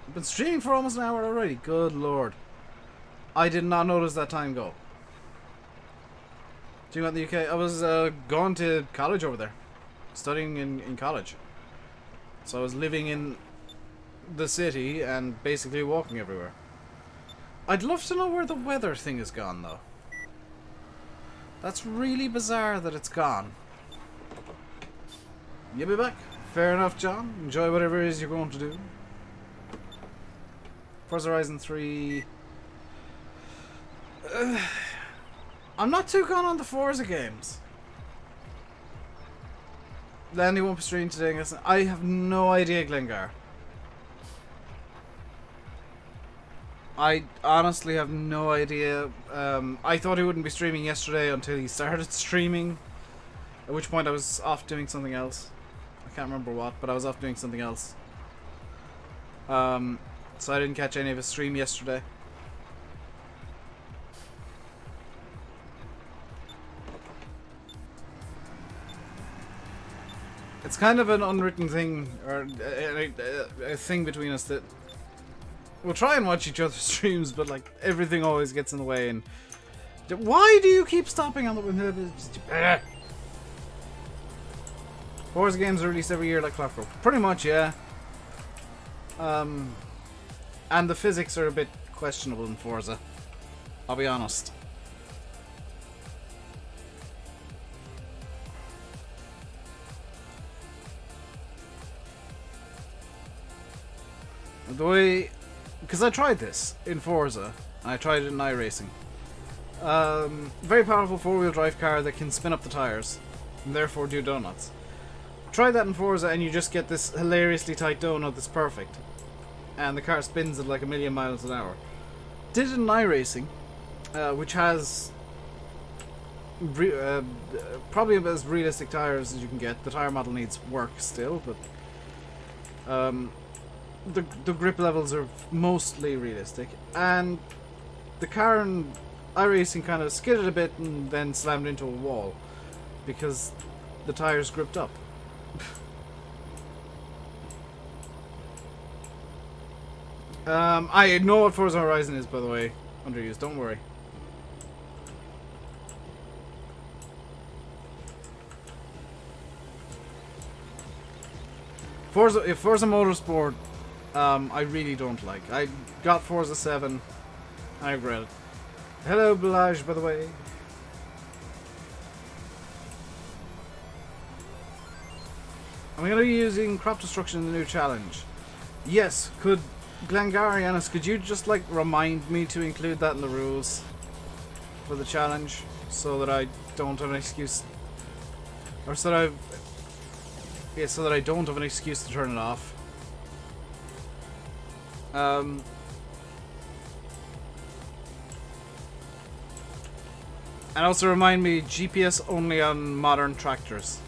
I've been streaming for almost an hour already. Good lord. I did not notice that time go. Do you want the UK? I was going to college over there, studying in college. So I was living in the city and basically walking everywhere. I'd love to know where the weather thing is gone, though. That's really bizarre that it's gone. You'll be back. Fair enough, John. Enjoy whatever it is you're going to do. Forza Horizon 3. I'm not too gone on the Forza games. Landy won't be streaming today. I have no idea, Glengar. I honestly have no idea. I thought he wouldn't be streaming yesterday until he started streaming, at which point I was off doing something else. I can't remember what, but I was off doing something else. So I didn't catch any of his stream yesterday. It's kind of an unwritten thing, or a thing between us that we'll try and watch each other's streams, but like everything always gets in the way, and Why do you keep stopping on the... Forza games are released every year like clockwork. Pretty much, yeah. And the physics are a bit questionable in Forza. I'll be honest. The way... Because I tried this in Forza. And I tried it in iRacing. Very powerful four-wheel drive car that can spin up the tires. And therefore do donuts. Try that in Forza and you just get this hilariously tight donut that's perfect. And the car spins at like 1,000,000 miles an hour. Did it in iRacing, which has probably as realistic tires as you can get. The tire model needs work still, but the grip levels are mostly realistic. And the car in iRacing kind of skidded a bit and then slammed into a wall because the tires gripped up. I know what Forza Horizon is, by the way. Underused, don't worry. Forza Motorsport, I really don't like. I got Forza 7, I regret it. Hello, Belage, by the way. I'm going to be using crop destruction in the new challenge. Yes, could Glengarianus, could you just like remind me to include that in the rules for the challenge so that I don't have an excuse, or so that so that I don't have an excuse to turn it off. And also remind me, GPS only on modern tractors.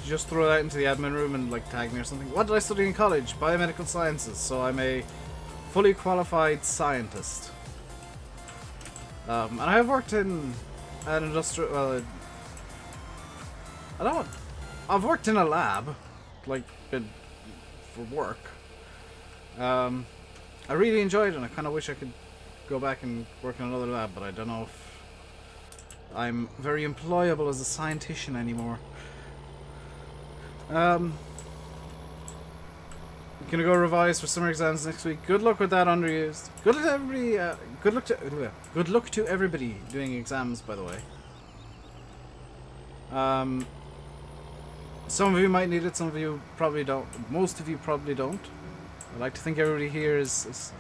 Just throw that into the admin room and like tag me or something. What did I study in college? Biomedical sciences. So I'm a fully qualified scientist. And I have worked in an industrial. Well, I've worked in a lab, like for work. I really enjoyed it, and I kind of wish I could go back and work in another lab, but I don't know if I'm very employable as a scientician anymore. Gonna go revise for summer exams next week. Good luck with that, underused. Good luck to everybody. Good luck to everybody doing exams, by the way. Some of you might need it. Some of you probably don't. Most of you probably don't. I like to think everybody here is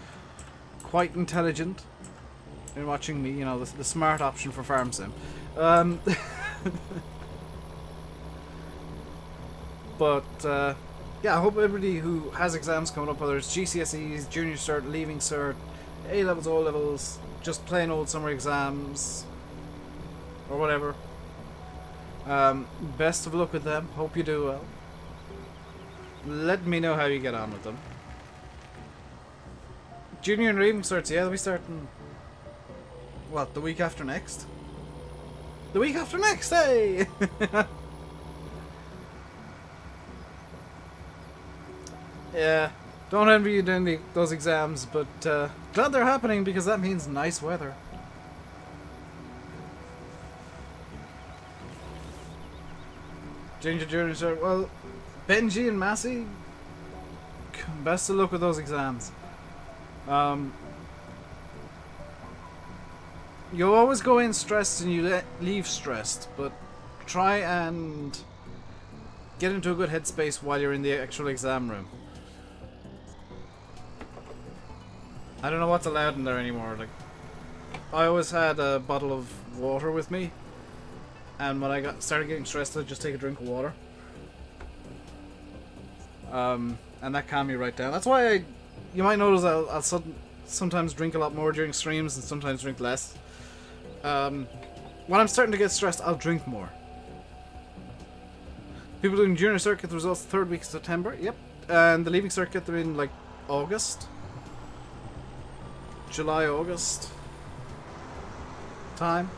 quite intelligent in watching me. You know, the smart option for farm sim. But, yeah, I hope everybody who has exams coming up, whether it's GCSEs, Junior Cert, Leaving Cert, A-levels, O-levels, just plain old summer exams, or whatever. Best of luck with them. Hope you do well. Let me know how you get on with them. Junior and Leaving Certs, yeah, they'll be starting, what, the week after next? The week after next, hey! Yeah, don't envy you doing those exams, but glad they're happening because that means nice weather. Ginger Junior, well, Benji and Massey, best of luck with those exams. You'll always go in stressed and you leave stressed, but try and get into a good headspace while you're in the actual exam room. I don't know what's allowed in there anymore. Like, I always had a bottle of water with me, and when I started getting stressed, I'd just take a drink of water. And that calmed me right down. That's why you might notice I'll sometimes drink a lot more during streams and sometimes drink less. When I'm starting to get stressed, I'll drink more. People doing Junior Cert get the results the 3rd week of September. Yep. And the Leaving Cert get them in like August. July, August time.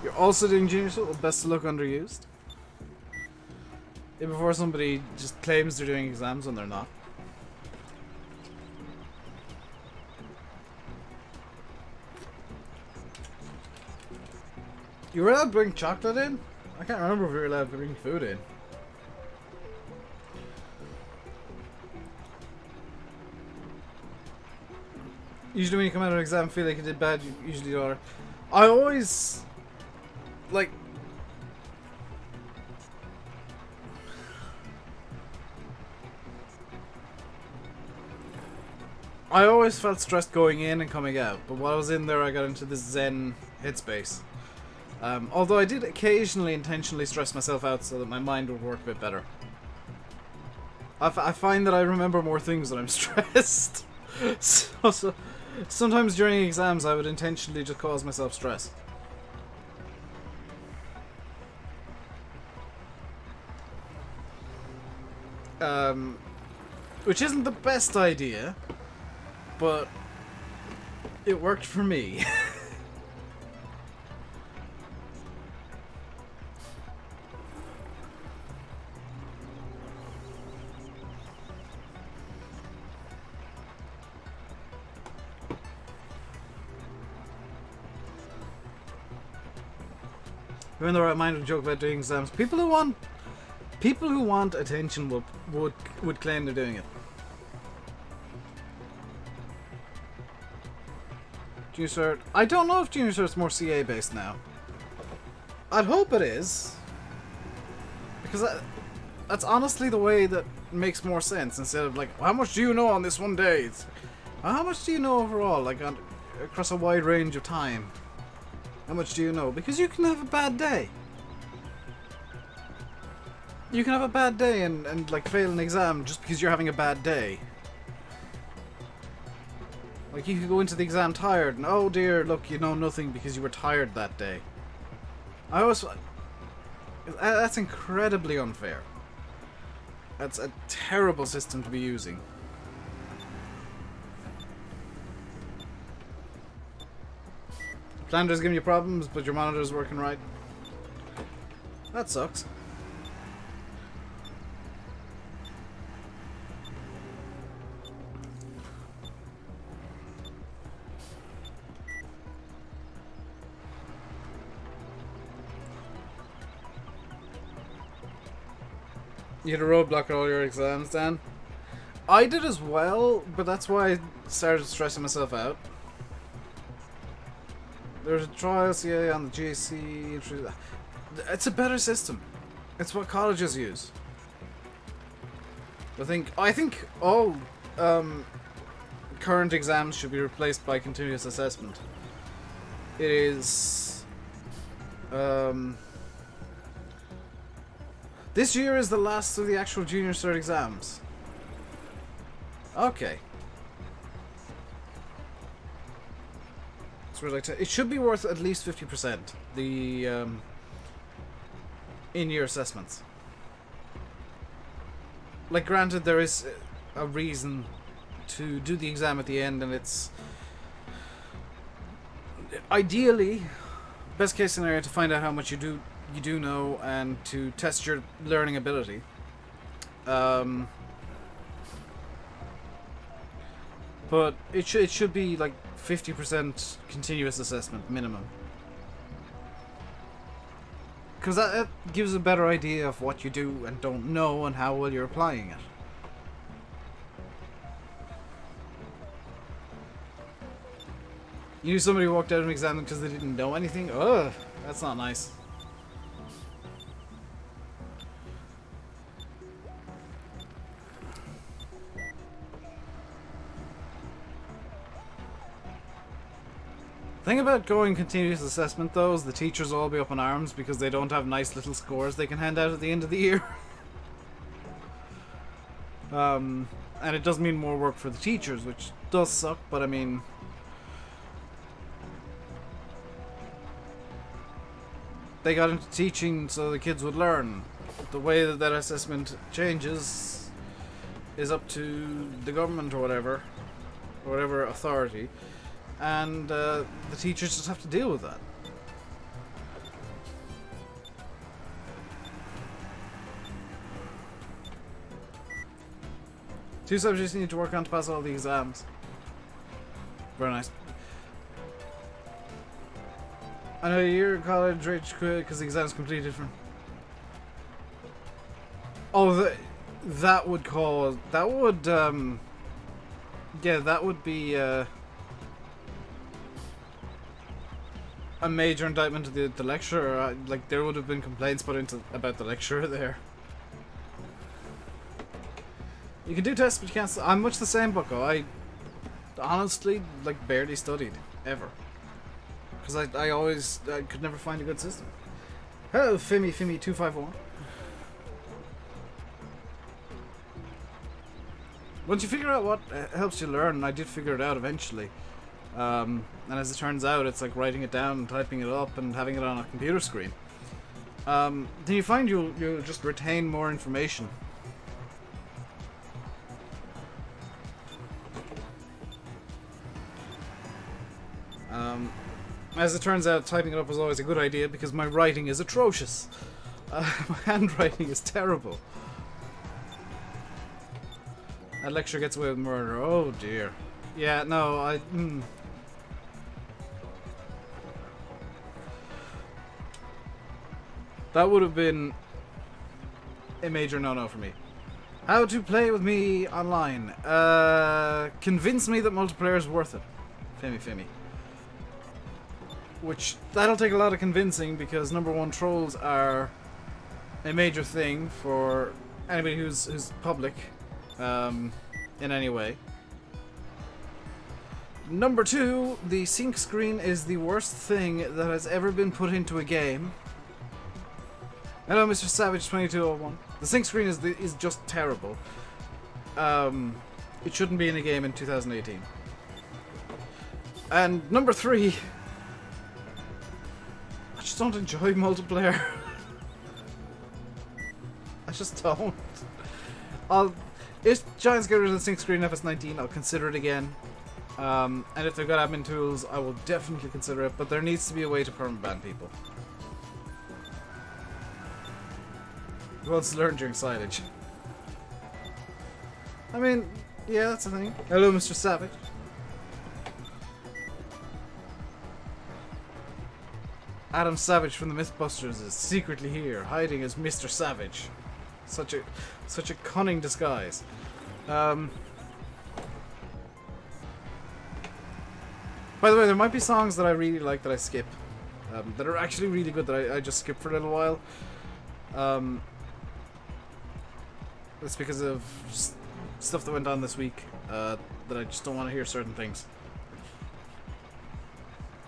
You're also doing Junior Cert. Well, best of luck, underused. Yeah, before somebody just claims they're doing exams when they're not. You were allowed to bring chocolate in? I can't remember if we were allowed to bring food in. Usually when you come out of an exam and feel like you did bad, you usually don't. I always... like... I always felt stressed going in and coming out, but while I was in there I got into this zen headspace. Although I did occasionally intentionally stress myself out so that my mind would work a bit better. I find that I remember more things when I'm stressed. So sometimes during exams I would intentionally just cause myself stress. Which isn't the best idea, but it worked for me. We're in the right mind to joke about doing exams. People who want attention would claim they're doing it. Junior Cert. I don't know if Junior Cert's more CA based now. I'd hope it is, because that's honestly the way that makes more sense. Instead of like, how much do you know on this one day? It's, how much do you know overall, like across a wide range of time? How much do you know? Because you can have a bad day. You can have a bad day and like fail an exam just because you're having a bad day. Like you could go into the exam tired and oh dear, look, you know nothing because you were tired that day. I always... that's incredibly unfair. That's a terrible system to be using. Planner's giving you problems, but your monitor's working right. That sucks. You hit a roadblock at all your exams, Dan? I did as well, but that's why I started stressing myself out. There's a trial CA on the GAC. It's a better system. It's what colleges use. I think all current exams should be replaced by continuous assessment. It is... this year is the last of the actual Junior Cert exams. Okay. It should be worth at least 50%, the in-year assessments. Like, granted, there is a reason to do the exam at the end, and it's ideally best case scenario to find out how much you do know and to test your learning ability. But it should be like 50% continuous assessment minimum, because that gives a better idea of what you do and don't know and how well you're applying it. You knew somebody walked out of an exam because they didn't know anything? Ugh, that's not nice. The thing about going continuous assessment, though, is the teachers will all be up in arms because they don't have nice little scores they can hand out at the end of the year. And it does mean more work for the teachers, which does suck, but I mean... they got into teaching so the kids would learn. The way that that assessment changes is up to the government or whatever authority. And the teachers just have to deal with that. Two subjects you need to work on to pass all the exams. Very nice. I know you're college rich because the exam's completely different. Oh, that would cause... That would, yeah, that would be, a major indictment of the lecturer. Like, there would have been complaints put into about the lecturer there. You can do tests, but you can't... I'm much the same, bucko. I honestly, like, barely studied. Ever. Because I could never find a good system. Hello, Fimi251. Once you figure out what helps you learn, and I did figure it out eventually, and as it turns out, it's like writing it down and typing it up and having it on a computer screen. Then you find you'll just retain more information. As it turns out, typing it up was always a good idea because my writing is atrocious. My handwriting is terrible. That lecture gets away with murder. Oh dear. Yeah, no, That would have been a major no-no for me. How to play with me online. Convince me that multiplayer is worth it. Fimi. Which, that'll take a lot of convincing because number one, trolls are a major thing for anybody who's public in any way. Number two, the sync screen is the worst thing that has ever been put into a game. Hello, Mr. Savage2201. The sync screen is just terrible. It shouldn't be in a game in 2018. And number three, I just don't enjoy multiplayer. I just don't. If Giants get rid of the sync screen FS19, I'll consider it again. And if they've got admin tools, I will definitely consider it. But there needs to be a way to permaban people. Who wants to learn during silage? I mean, yeah, that's a thing. Hello, Mr. Savage. Adam Savage from the Mythbusters is secretly here, hiding as Mr. Savage. Such a cunning disguise. By the way, there might be songs that I really like that I skip. That are actually really good that I just skip for a little while. That's because of stuff that went on this week, that I just don't want to hear certain things.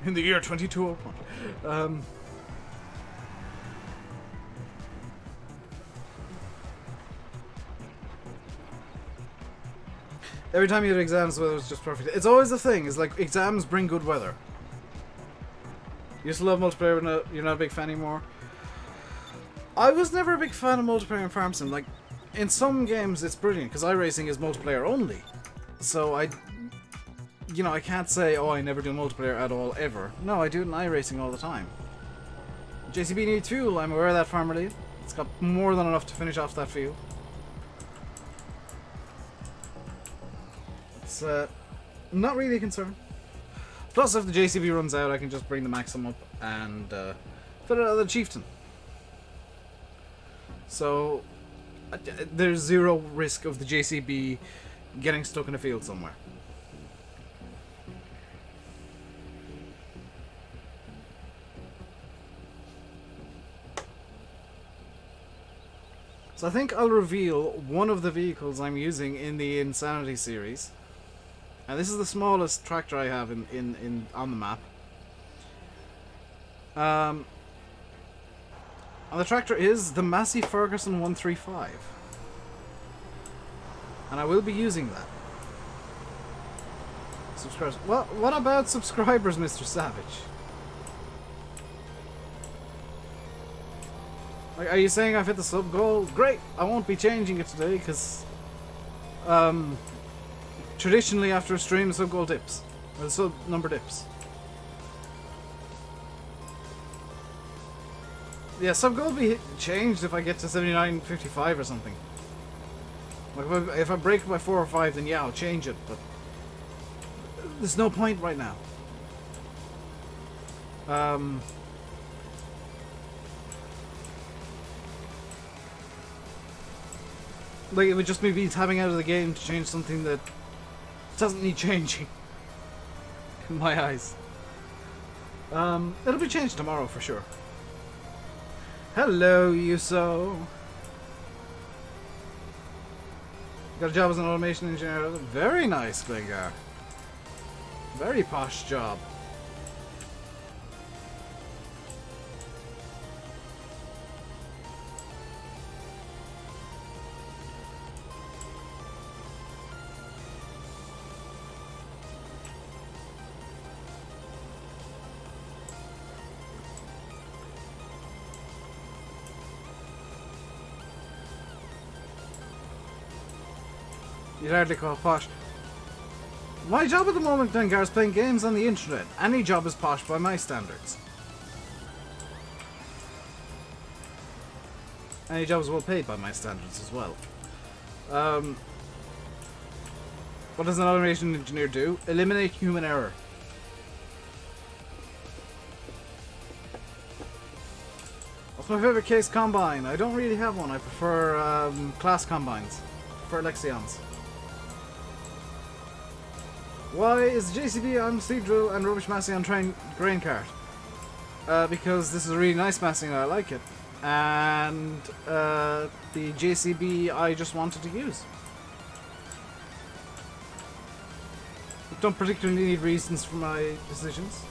In the year 2201. Every time you had exams, the weather was just perfect. It's always the thing, is like, exams bring good weather. You used to love multiplayer, but you're not a big fan anymore. I was never a big fan of multiplayer in Farm Sim. Like, in some games it's brilliant, because iRacing is multiplayer only. So I can't say, oh, I never do multiplayer at all, ever. No, I do it in iRacing all the time. JCB needs fuel, I'm aware of that, Farmer Lead. It's got more than enough to finish off that field. It's not really a concern. Plus, if the JCB runs out, I can just bring the Maxim up and fit it out of the Chieftain. So, there's zero risk of the JCB getting stuck in a field somewhere. So I think I'll reveal one of the vehicles I'm using in the Insanity series. And this is the smallest tractor I have on the map. And the tractor is the Massey Ferguson 135. And I will be using that. Subscribers. Well, what about subscribers, Mr. Savage? Like, are you saying I've hit the sub goal? Great! I won't be changing it today because traditionally after a stream the sub goal dips. Or the sub number dips. Yeah, sub goal will be changed if I get to 79.55 or something. Like if I break by 4 or 5, then yeah, I'll change it, but there's no point right now. Um, like, it would just maybe tapping out of the game to change something that doesn't need changing. In my eyes. It'll be changed tomorrow for sure. Hello, Yuso. Got a job as an automation engineer. Very nice, Glengar. Very posh job. You'd hardly call posh. My job at the moment, Dengar, is playing games on the internet. Any job is posh by my standards. Any job is well paid by my standards as well. What does an automation engineer do? Eliminate human error. What's my favorite case combine? I don't really have one. I prefer class combines. I prefer Lexions. Why is the JCB on seed drill and rubbish massing on grain cart? Because this is a really nice massing and I like it. And the JCB I just wanted to use. I don't particularly need reasons for my decisions.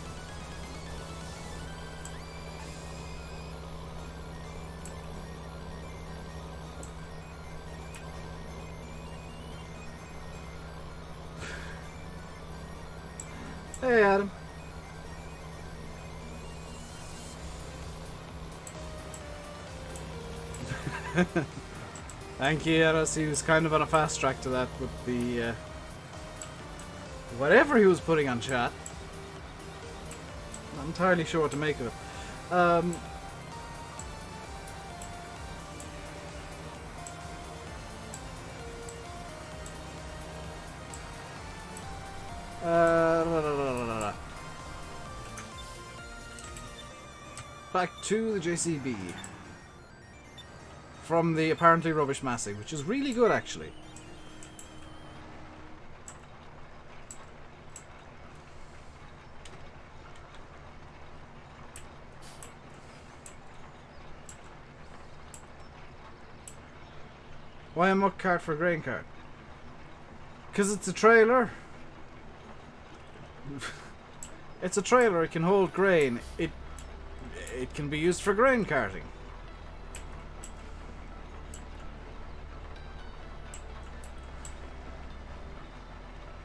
Hey, Adam. Thank you, Eros. He was kind of on a fast track to that with the whatever he was putting on chat. Not entirely sure what to make of it. Back to the JCB. From the apparently rubbish massing, which is really good actually. Why a muck cart for a grain cart? Because it's a trailer. It's a trailer, it can hold grain. It can be used for grain carting.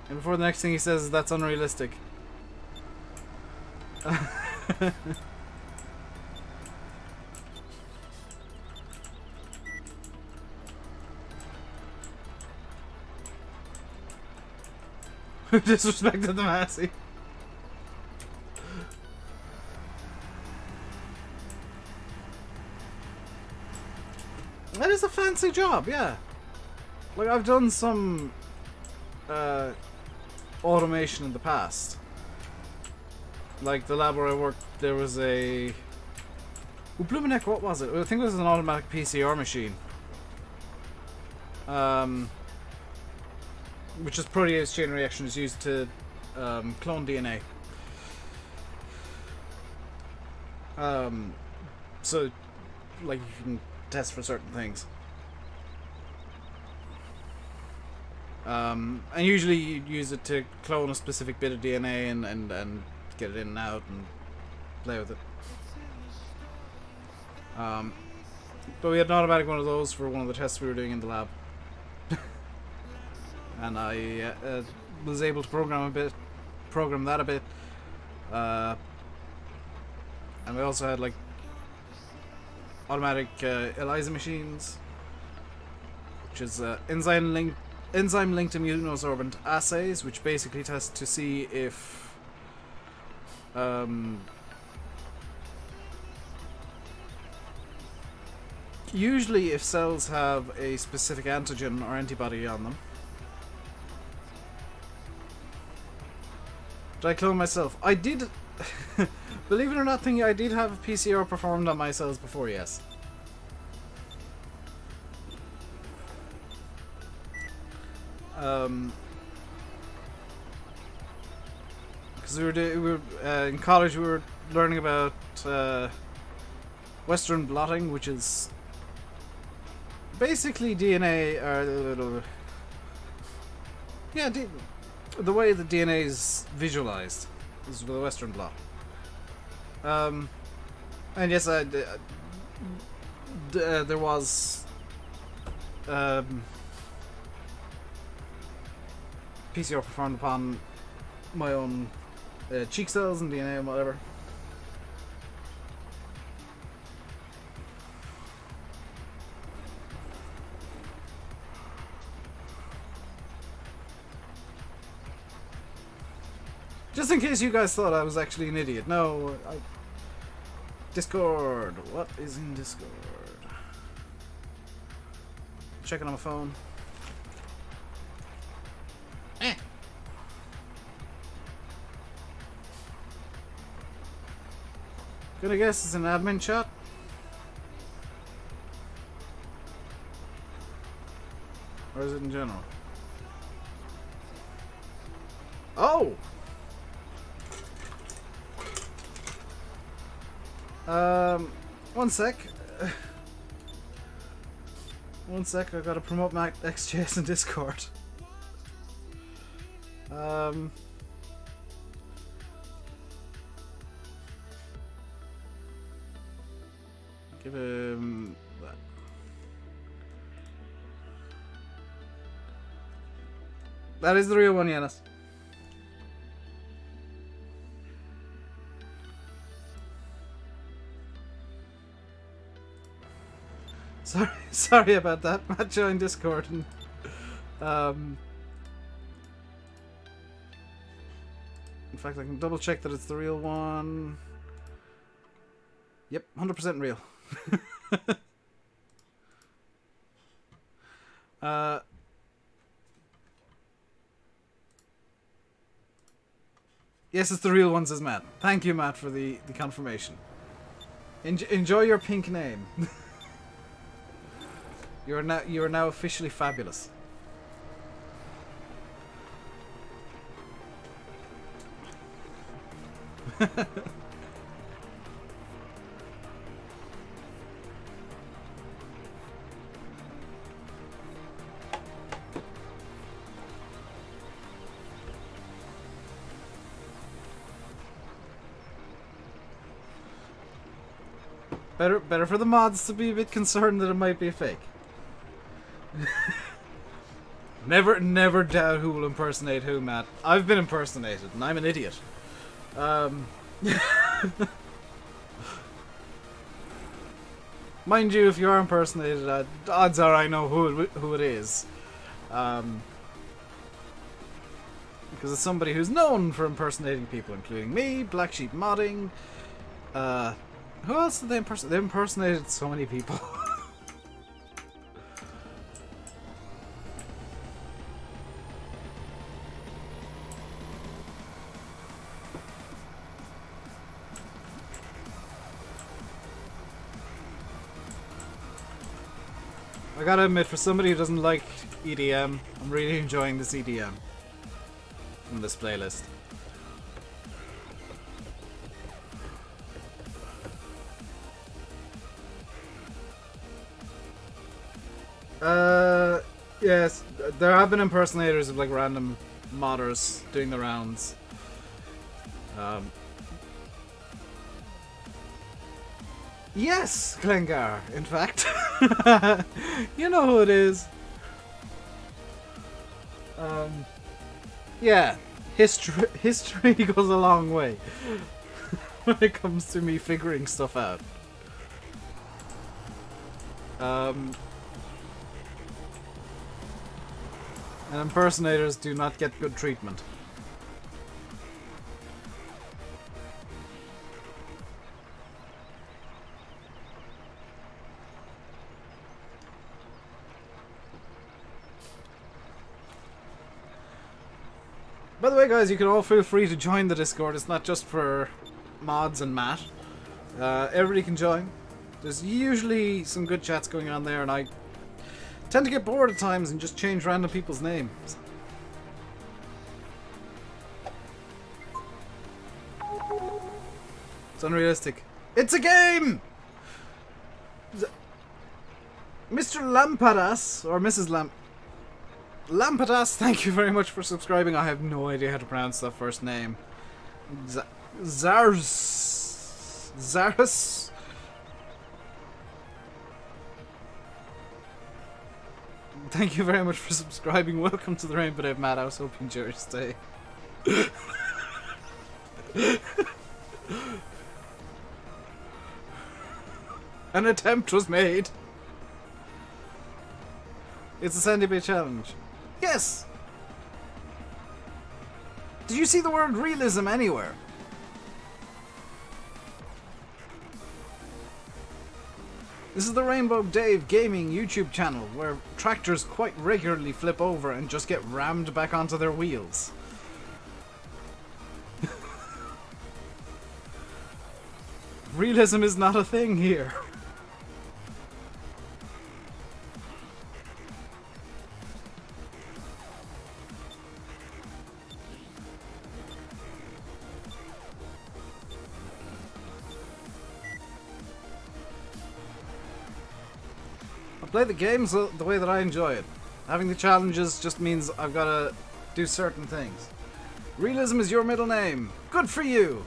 And before the next thing he says is that's unrealistic. Who disrespected the Massey? That is a fancy job, yeah. Like, I've done some automation in the past. Like the lab where I worked, there was a... Oh, Blumeneck, what was it? I think it was an automatic PCR machine. Which is protease chain reactions used to clone DNA. So, like, you can test for certain things. And usually you use it to clone a specific bit of DNA and get it in and out and play with it. But we had an automatic one of those for one of the tests we were doing in the lab. And I was able to program that a bit. And we also had like automatic ELISA machines, which is enzyme-linked immunosorbent assays, which basically test to see if usually if cells have a specific antigen or antibody on them. Did I clone myself? I did. Believe it or not, thing, I did have a PCR performed on my cells before, yes. Because we were in college, we were learning about Western blotting, which is basically DNA, yeah, the way the DNA is visualized is with a Western blot. And yes, there was PCR performed upon my own cheek cells and DNA and whatever. Just in case you guys thought I was actually an idiot. No, Discord. What is in Discord? Checking on my phone. Gonna guess it's an admin chat. Or is it in general? Oh! One sec. One sec, I gotta promote my XJS in Discord. Give him that. That is the real one, Yanis. Sorry about that. Matt joined Discord and in fact I can double check that it's the real one. Yep, 100% real. Yes, it's the real one, says Matt. Thank you, Matt, for the confirmation. Enjoy your pink name. You are now officially fabulous. Better for the mods to be a bit concerned that it might be a fake. Never doubt who will impersonate who, Matt. I've been impersonated, and I'm an idiot. Mind you, if you are impersonated, odds are I know who it is. Because it's somebody who's known for impersonating people, including me, Black Sheep Modding. Who else did they impersonate? They impersonated so many people. I gotta admit, for somebody who doesn't like EDM, I'm really enjoying this EDM from this playlist. Yes, there have been impersonators of like random modders doing the rounds. Yes, Klengar, in fact. You know who it is. Yeah, history goes a long way when it comes to me figuring stuff out. And impersonators do not get good treatment. By the way, guys, you can all feel free to join the Discord. It's not just for Mods and Matt. Everybody can join. There's usually some good chats going on there, and I tend to get bored at times and just change random people's names. It's unrealistic. It's a game! Mr. Lampadas, or Mrs. Lampadas, thank you very much for subscribing. I have no idea how to pronounce that first name. Zaris? Thank you very much for subscribing. Welcome to the RainbowDave Madhouse. Hope you enjoy your stay. An attempt was made. It's a Sandy Bay challenge. Yes! Did you see the word realism anywhere? This is the RainbowDave gaming YouTube channel where tractors quite regularly flip over and just get rammed back onto their wheels. Realism is not a thing here. Play the games the way that I enjoy it. Having the challenges just means I've got to do certain things. Realism is your middle name. Good for you.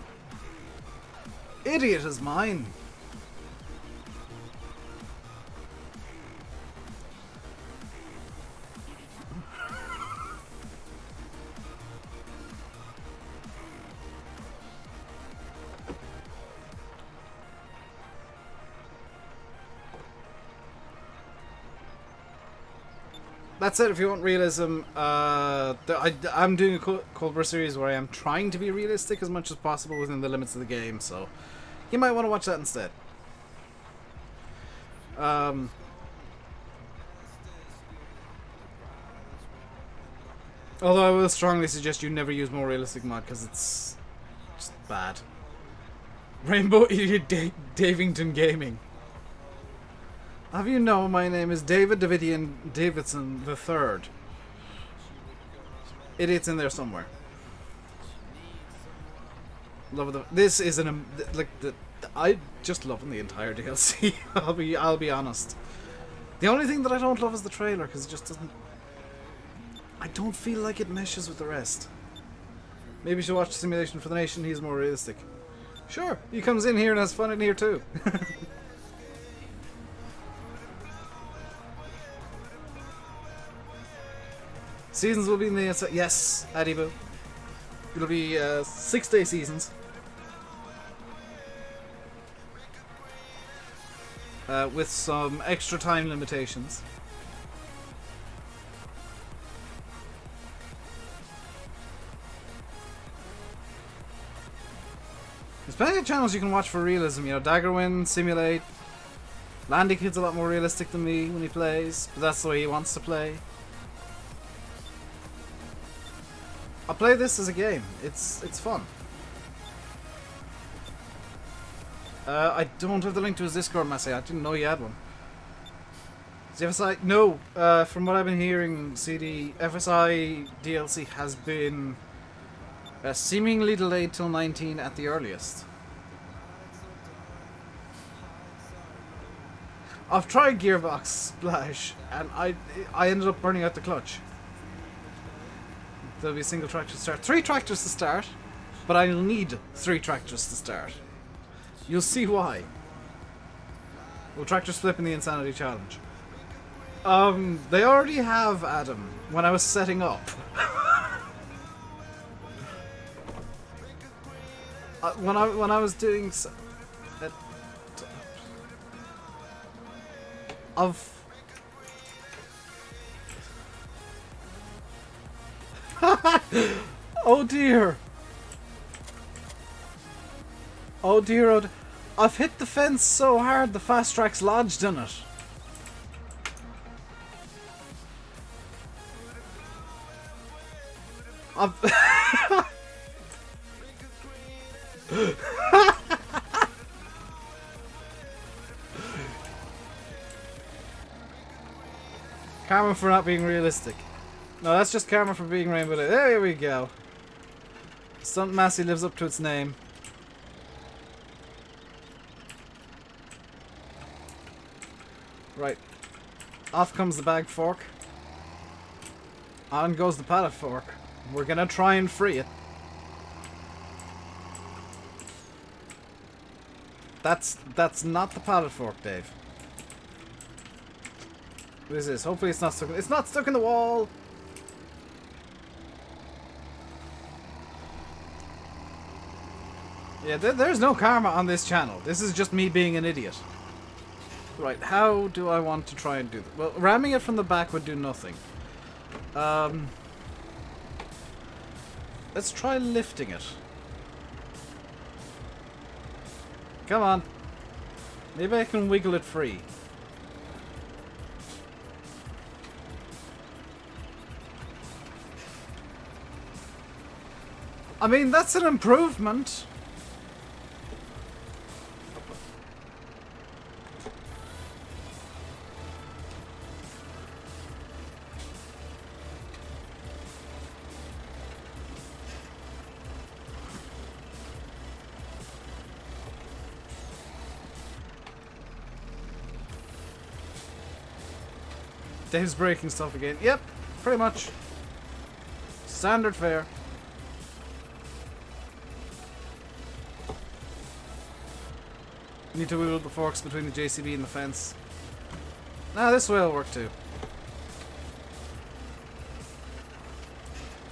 Idiot is mine. That's it. If you want realism, I'm doing a Cold War series where I am trying to be realistic as much as possible within the limits of the game, so you might want to watch that instead. Although I will strongly suggest you never use more realistic mod because it's just bad. Rainbow Idiot Davington Gaming. Have you know my name is David Davidian Davidson III. Idiot's in there somewhere. Love the. This is I just loving the entire DLC. I'll be honest. The only thing that I don't love is the trailer because it just doesn't. I don't feel like it meshes with the rest. Maybe you should watch Simulation for the Nation. He's more realistic. Sure, he comes in here and has fun in here too. Seasons will be in the... Yes, Adibu. It'll be 6-day seasons. With some extra time limitations. There's plenty of channels you can watch for realism, you know, Daggerwin, Simulate. Landy Kid's a lot more realistic than me when he plays, but that's the way he wants to play. I'll play this as a game. It's fun. I don't have the link to his Discord message. I didn't know he had one. Is the FSI? No. From what I've been hearing, FSI DLC has been seemingly delayed till 19 at the earliest. I've tried Gearbox Splash, and I ended up burning out the clutch. There'll be a single tractor to start. 3 tractors to start, but I'll need 3 tractors to start. You'll see why. Will tractors flip in the Insanity Challenge? They already have, Adam, when I was setting up. When I was doing... Oh dear. Oh dear, oh dear. I've hit the fence so hard the fast track's lodged in it. Karma for not being realistic. No, that's just karma for being Rainbow Dave. There we go. Stunt Massey lives up to its name. Right. Off comes the bag fork. On goes the pallet fork. We're gonna try and free it. That's not the pallet fork, Dave. What is this? Hopefully it's not stuck. It's not stuck in the wall. Yeah, there's no karma on this channel. This is just me being an idiot. Right, how do I want to try and do that? Well, ramming it from the back would do nothing. Let's try lifting it. Come on. Maybe I can wiggle it free. I mean, that's an improvement. Dave's breaking stuff again. Yep, pretty much. Standard fare. Need to wiggle the forks between the JCB and the fence. Nah, this will work too.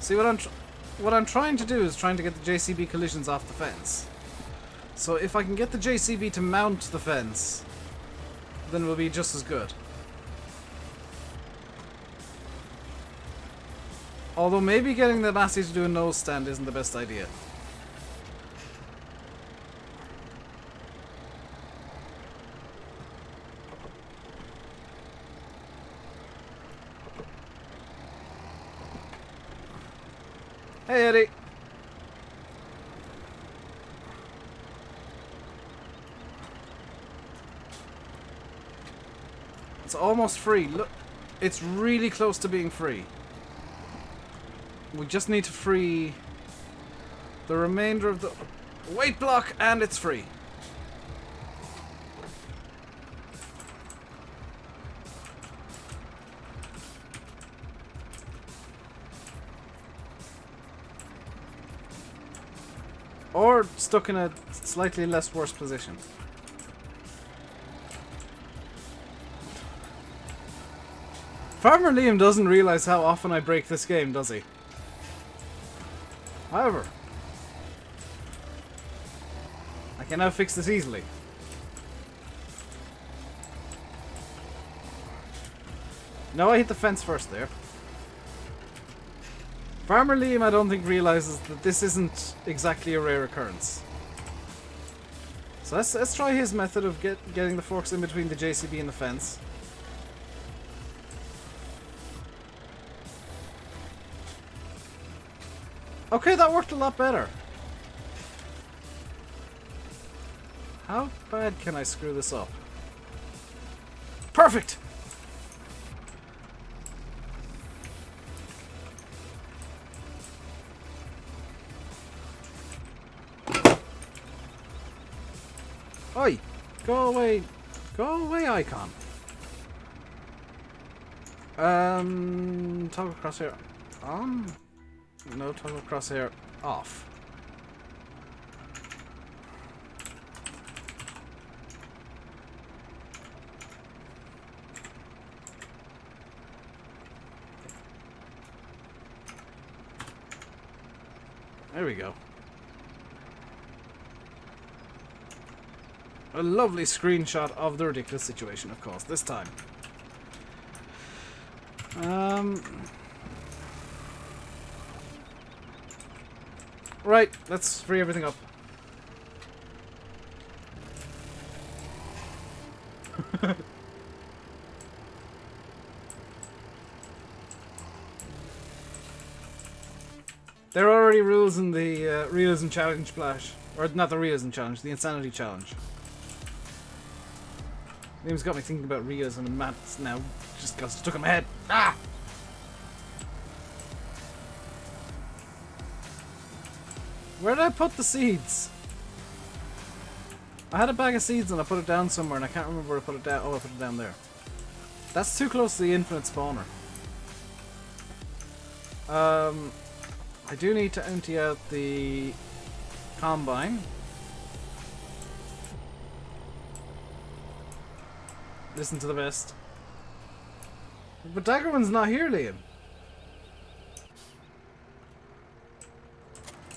See, what I'm trying to do is trying to get the JCB collisions off the fence. So if I can get the JCB to mount the fence, then we'll be just as good. Although maybe getting the Massey to do a nose stand isn't the best idea. Hey, Eddie. It's almost free. Look, it's really close to being free. We just need to free the remainder of the weight block and it's free. Or stuck in a slightly less worse position. Farmer Liam doesn't realize how often I break this game, does he? However, I can now fix this easily. No, I hit the fence first there. Farmer Liam, I don't think, realizes that this isn't exactly a rare occurrence. So let's try his method of getting the forks in between the JCB and the fence. Okay, that worked a lot better. How bad can I screw this up? Perfect! Oi! Go away! Go away, icon! Toggle crosshair on? No, toggle crosshair off. There we go. A lovely screenshot of the ridiculous situation, of course, this time. Right, let's free everything up. There are already rules in the Realism Challenge Splash. Or not the Realism Challenge, the Insanity Challenge. Liam's got me thinking about realism and maths now. just because it took him ahead. Ah! Where did I put the seeds? I had a bag of seeds and I put it down somewhere and I can't remember where I put it down. Oh, I put it down there. That's too close to the infinite spawner. I do need to empty out the combine. Listen to the best. But Daggerman's not here, Liam.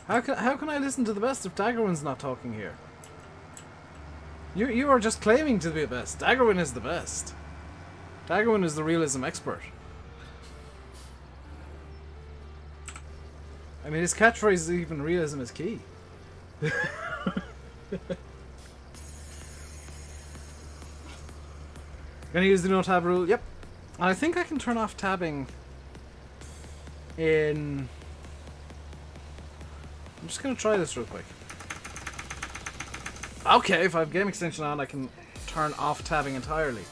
How can I listen to the best if Daggerman's not talking here? You are just claiming to be the best. Daggerman is the best. Daggerman is the realism expert. I mean, his catchphrase is even realism is key. Gonna use the no tab rule. Yep. And I think I can turn off tabbing in... I'm just gonna try this real quick. Okay, if I have game extension on, I can turn off tabbing entirely.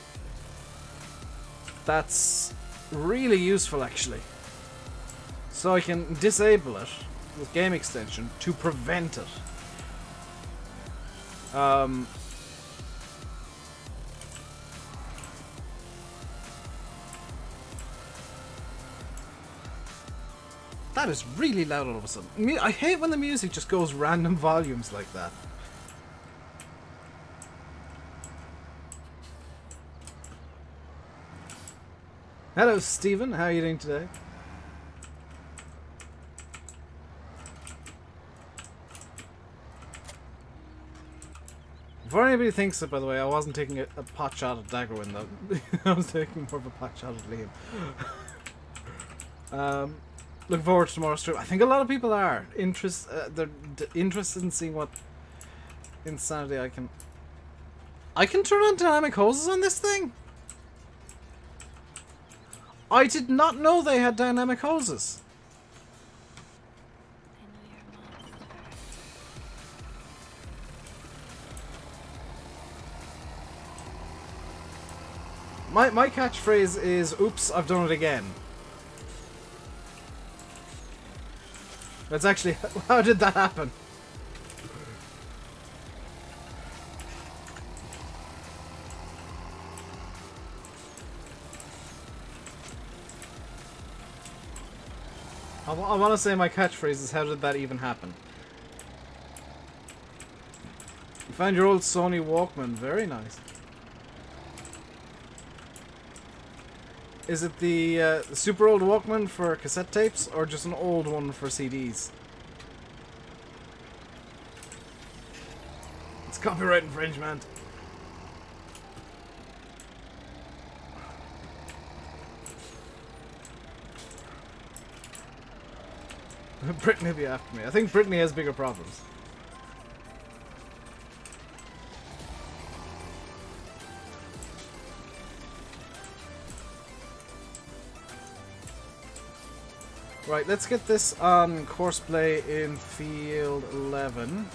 That's really useful, actually. So I can disable it with game extension to prevent it. That is really loud all of a sudden. I hate when the music just goes random volumes like that. Hello, Stephen. How are you doing today? Before anybody thinks it, by the way, I wasn't taking a pot shot at Daggerwin, though. I was taking more of a pot shot at Liam. Looking forward to tomorrow's stream. I think a lot of people are. They're interested in seeing what insanity I can... I can turn on dynamic hoses on this thing? I did not know they had dynamic hoses. My catchphrase is, oops, I've done it again. That's actually, how did that happen? I want to say my catchphrase is, how did that even happen? You found your old Sony Walkman, very nice. Is it the super old Walkman for cassette tapes, or just an old one for CDs? It's copyright infringement. Brittany will be after me. I think Brittany has bigger problems. Right, let's get this on courseplay in field 11.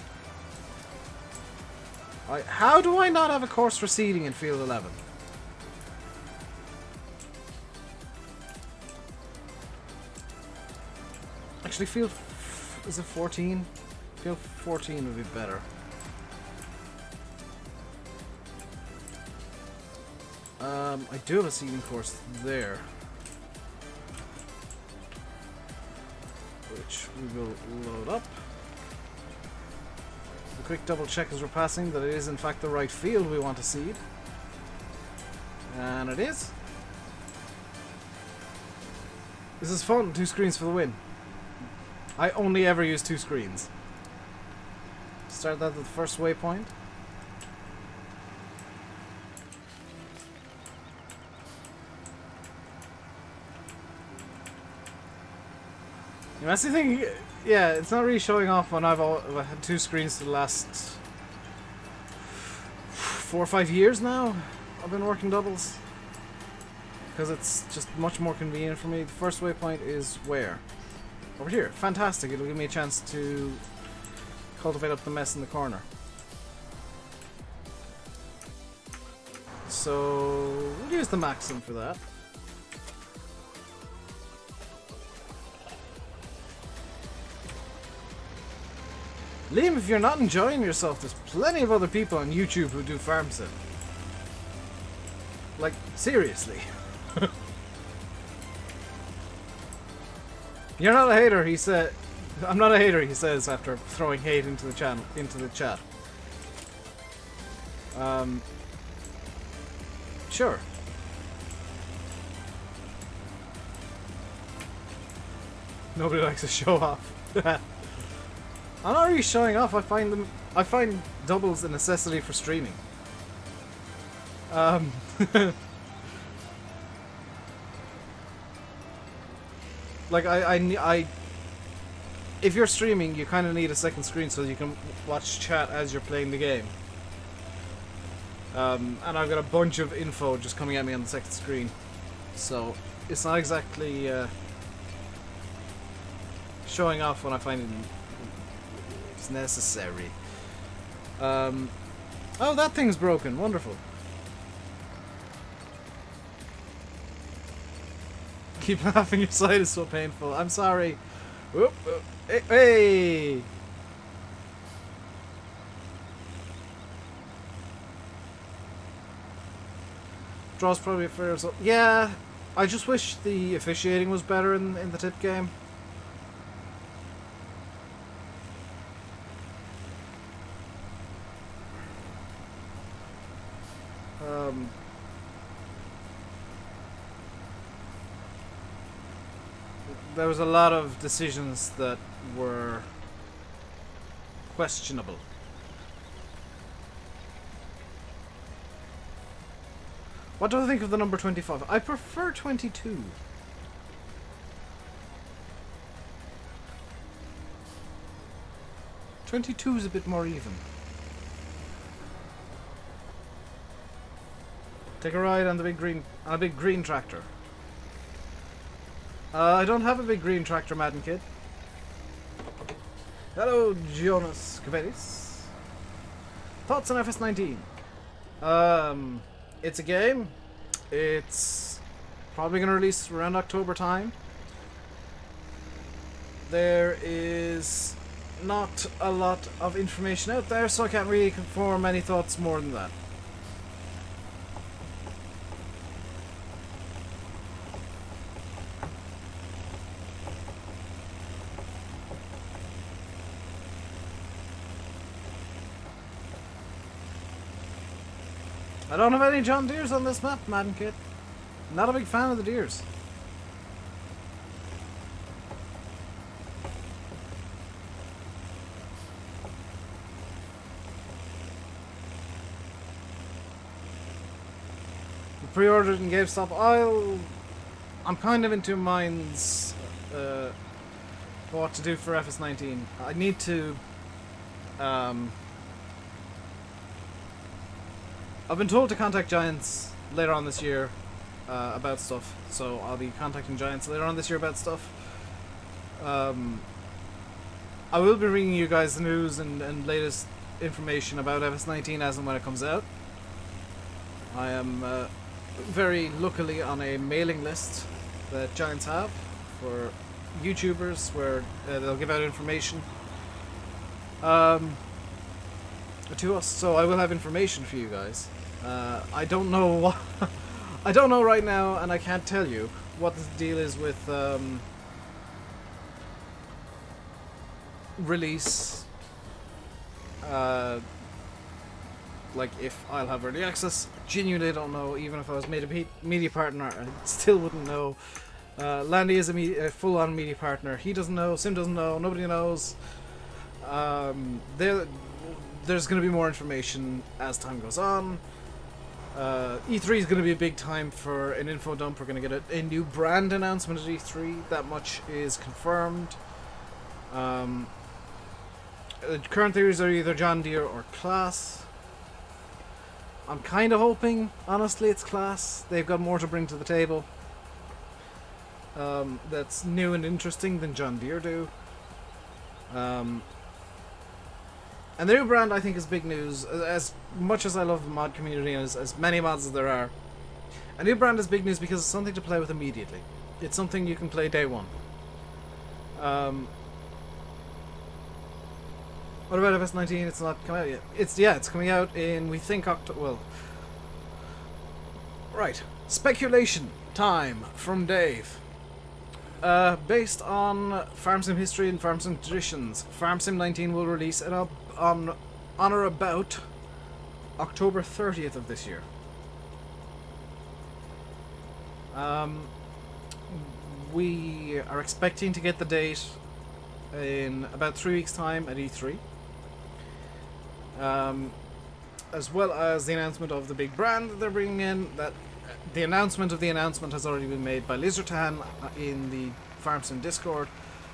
How do I not have a course for seeding in field 11? Actually, field... is it 14? Field 14 would be better. I do have a seeding course there, which we will load up. A quick double check as we're passing that it is in fact the right field we want to seed. And it is. This is fun, 2 screens for the win. I only ever use 2 screens. Start that at the first waypoint. That's the thing, yeah, it's not really showing off when I've had 2 screens for the last 4 or 5 years now. I've been working doubles. Because it's just much more convenient for me. The first waypoint is where? Over here. Fantastic. It'll give me a chance to cultivate up the mess in the corner. So, we'll use the maxim for that. Liam, if you're not enjoying yourself, there's plenty of other people on YouTube who do farm sim. Like, seriously. You're not a hater, he said. I'm not a hater, he says after throwing hate into the channel, into the chat. Sure. Nobody likes to show off. I'm not really showing off. I find doubles a necessity for streaming. Like if you're streaming, you kind of need a second screen so you can watch chat as you're playing the game. And I've got a bunch of info just coming at me on the second screen, so it's not exactly showing off when I find it's necessary. Oh, that thing's broken. Wonderful. Keep laughing, your side is so painful. I'm sorry. Whoop, whoop. Hey, hey! Draw's probably a fair result. Yeah, I just wish the officiating was better in the tip game. There was a lot of decisions that were questionable. What do I think of the number 25? I prefer 22. '22 is a bit more even. Take a ride on the big green tractor. I don't have a big green tractor, Madden Kid. Hello, Jonas Capetis. Thoughts on FS19? It's a game. It's probably going to release around October time. There is not a lot of information out there, so I can't really form any thoughts more than that. I don't have any John Deeres on this map, Madden Kid. Not a big fan of the Deeres. Pre-ordered in GameStop. I'm kind of into minds what to do for FS19. I need to I've been told to contact Giants later on this year about stuff, so I'll be contacting Giants later on this year about stuff. I will be bringing you guys the news and latest information about FS19 as and when it comes out. I am very luckily on a mailing list that Giants have for YouTubers where they'll give out information to us, so I will have information for you guys. I don't know what I don't know right now, and I can't tell you what the deal is with release. Like if I'll have early access, genuinely don't know. Even if I was made a media partner, I still wouldn't know. Landy is a full-on media partner. He doesn't know. Sim doesn't know. Nobody knows. There's going to be more information as time goes on. E3 is going to be a big time for an info dump. We're going to get a new brand announcement at E3. That much is confirmed. The current theories are either John Deere or Class. I'm kind of hoping, honestly, it's Class. They've got more to bring to the table that's new and interesting than John Deere do. And the new brand, I think, is big news. As much as I love the mod community, and as many mods as there are, a new brand is big news because it's something to play with immediately. It's something you can play day one. What about FS19? It's not come out yet. It's coming out in, we think, October. Well, right. Speculation time from Dave. Based on Farm Sim history and Farm Sim traditions, Farm Sim 19 will release on or about October 30th of this year. We are expecting to get the date in about 3 weeks' time at E3. As well as the announcement of the big brand that they're bringing in. That the announcement of the announcement has already been made by Lizartan in the Farm Sim Discord.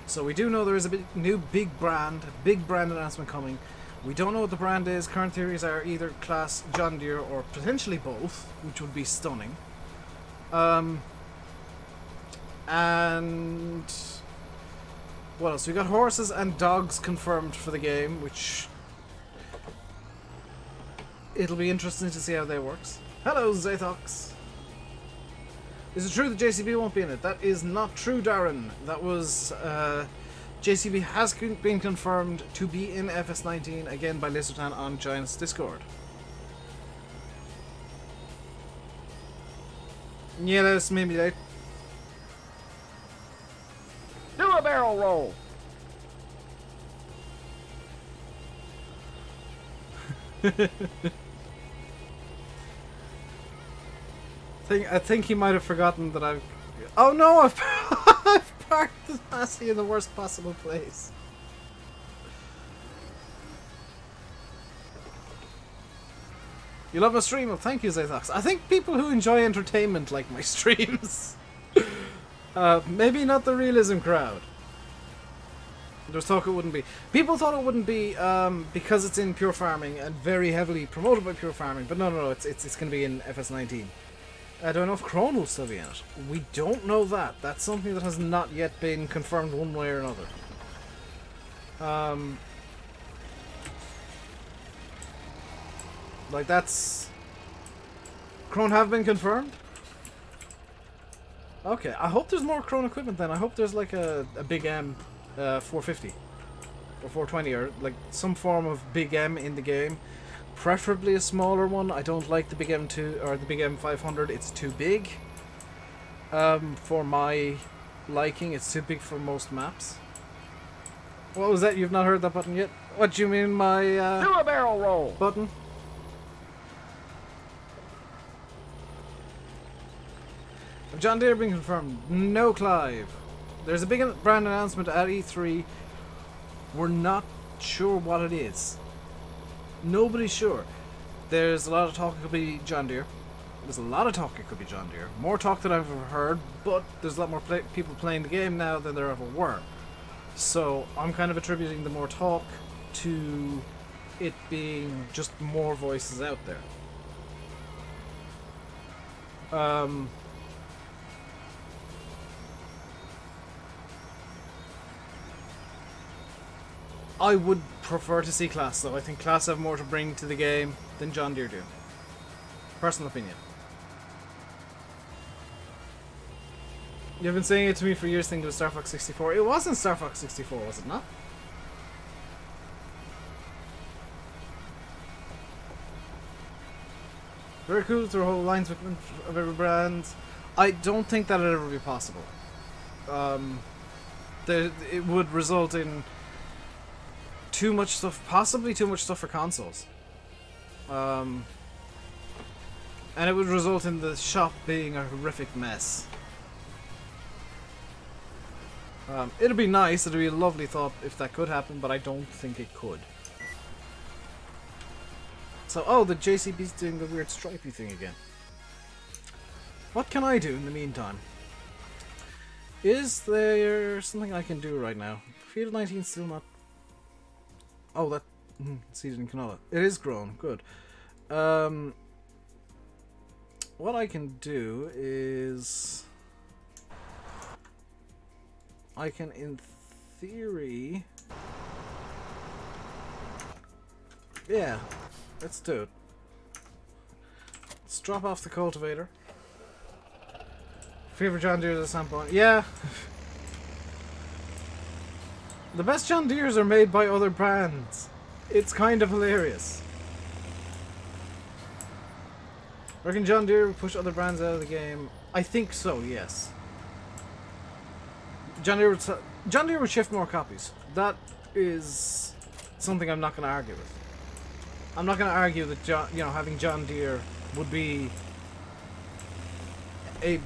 So we do know there is a new big brand announcement coming. We don't know what the brand is. Current theories are either class John Deere or potentially both, which would be stunning. And what else? We got horses and dogs confirmed for the game, which it'll be interesting to see how that works. Hello, Zathox. Is it true that JCB won't be in it? That is not true, Darren. That was JCB has been confirmed to be in FS19 again by Lizartan on Giants Discord. Yeah, that's maybe that. Do a barrel roll. I think he might have forgotten that I've... Oh no, I've parked the Massey in the worst possible place. You love my stream? Well, thank you, Zathox. I think people who enjoy entertainment like my streams. Maybe not the Realism crowd. There's talk it wouldn't be. People thought it wouldn't be because it's in Pure Farming and very heavily promoted by Pure Farming. But no, it's going to be in FS19. I don't know if Krone will still be in it. We don't know that. That's something that has not yet been confirmed one way or another. Like that's... Krone have been confirmed? Okay, I hope there's more Krone equipment then. I hope there's like a Big M 450 or 420 or like some form of Big M in the game. Preferably a smaller one. I don't like the Big M2 or the Big M500. It's too big for my liking. It's too big for most maps. What was that? You've not heard that button yet? What do you mean my do a barrel roll button? Have John Deere been confirmed? No, Clive. There's a big brand announcement at E3. We're not sure what it is. Nobody's sure. There's a lot of talk it could be John Deere. There's a lot of talk it could be John Deere. More talk than I've ever heard, but there's a lot more people playing the game now than there ever were. So I'm kind of attributing the more talk to it being just more voices out there. I would prefer to see Class, though. I think Class have more to bring to the game than John Deere do. Personal opinion. You've been saying it to me for years, thinking it was Star Fox 64. It wasn't Star Fox 64, was it not? Very cool through whole lines of every brand. I don't think that would ever be possible. It would result in too much stuff, possibly too much stuff for consoles. And it would result in the shop being a horrific mess. It'd be nice, it'd be a lovely thought if that could happen, but I don't think it could. So, oh, the JCB's doing the weird stripey thing again. What can I do in the meantime? Is there something I can do right now? Field 19 still not... Oh, that seeded in canola. It is grown. Good. What I can do is... I can, in theory... Yeah, let's do it. Let's drop off the cultivator. Favorite John Deere at some point. Yeah. The best John Deeres are made by other brands. It's kind of hilarious. Reckon John Deere will push other brands out of the game? I think so, yes. John Deere would shift more copies. That is something I'm not going to argue with. I'm not going to argue that having John Deere would be a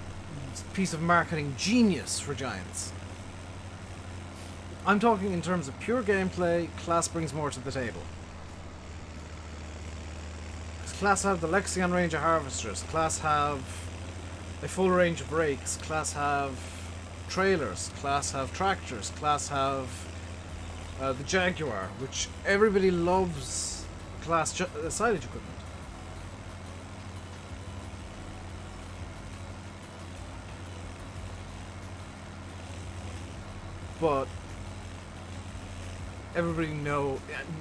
piece of marketing genius for Giants. I'm talking in terms of pure gameplay. Class brings more to the table. Class have the Lexion range of harvesters. Class have a full range of rakes. Class have trailers. Class have tractors. Class have the Jaguar, which everybody loves. Class silage equipment. But everybody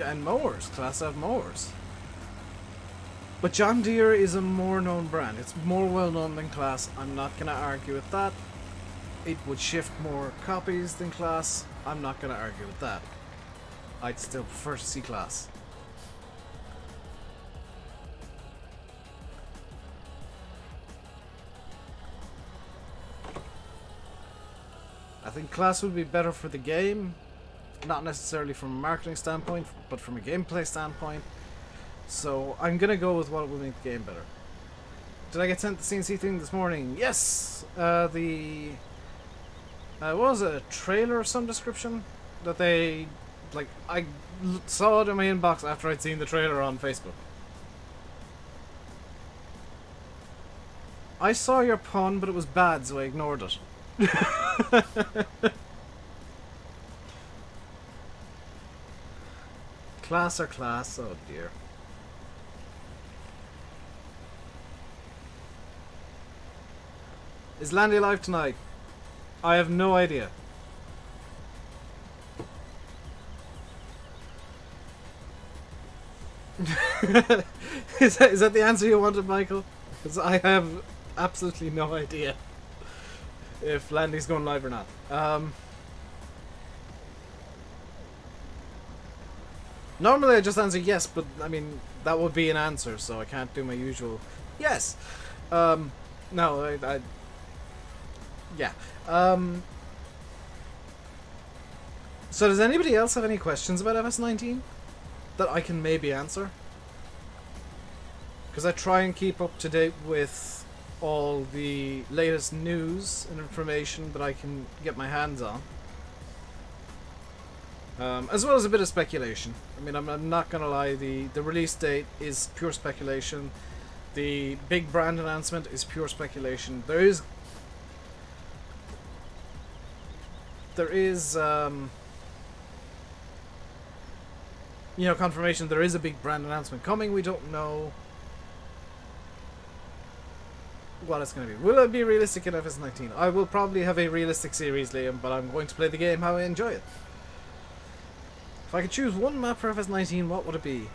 and mowers. Class have mowers. But John Deere is a more known brand. It's more well known than Class. I'm not going to argue with that. It would shift more copies than Class. I'm not going to argue with that. I'd still prefer to see Class. I think Class would be better for the game. Not necessarily from a marketing standpoint, but from a gameplay standpoint. So I'm gonna go with what will make the game better. Did I get sent the CNC thing this morning? Yes! What was it? A trailer of some description? That they... Like, I saw it in my inbox after I'd seen the trailer on Facebook. I saw your pun, but it was bad, so I ignored it. Class or Class? Oh dear. Is Landy alive tonight? I have no idea. Is that the answer you wanted, Michael? Because I have absolutely no idea if Landy's going live or not. Normally I just answer yes, but I mean that would be an answer, so I can't do my usual yes. No, yeah. So does anybody else have any questions about FS19 that I can maybe answer? Because I try and keep up to date with all the latest news and information that I can get my hands on. As well as a bit of speculation. I mean, I'm not gonna lie, the release date is pure speculation. The big brand announcement is pure speculation. There is confirmation there is a big brand announcement coming. We don't know what it's going to be. Will it be realistic in FS19? I will probably have a realistic series, Liam, but I'm going to play the game how I enjoy it. If I could choose one map for FS19, what would it be?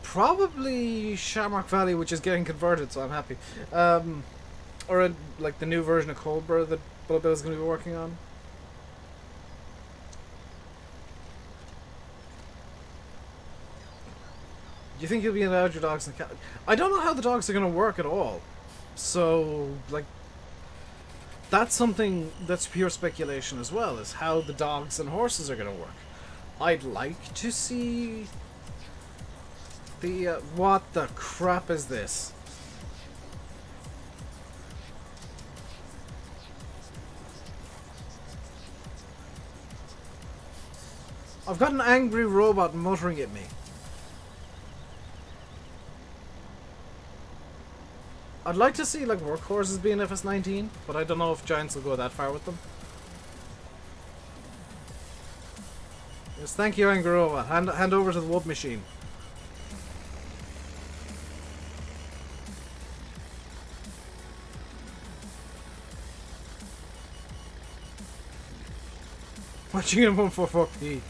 Probably Shamrock Valley, which is getting converted, so I'm happy. Or like the new version of Cobra that Bill is going to be working on. Do you think you'll be allowed your dogs and cats? I don't know how the dogs are going to work at all. So, like, that's something that's pure speculation as well, is how the dogs and horses are going to work. I'd like to see the... what the crap is this? I've got an angry robot muttering at me. I'd like to see like workhorses being FS19, but I don't know if Giants will go that far with them. Yes, thank you, angry robot. Hand over to the wood machine. Watching him 144p.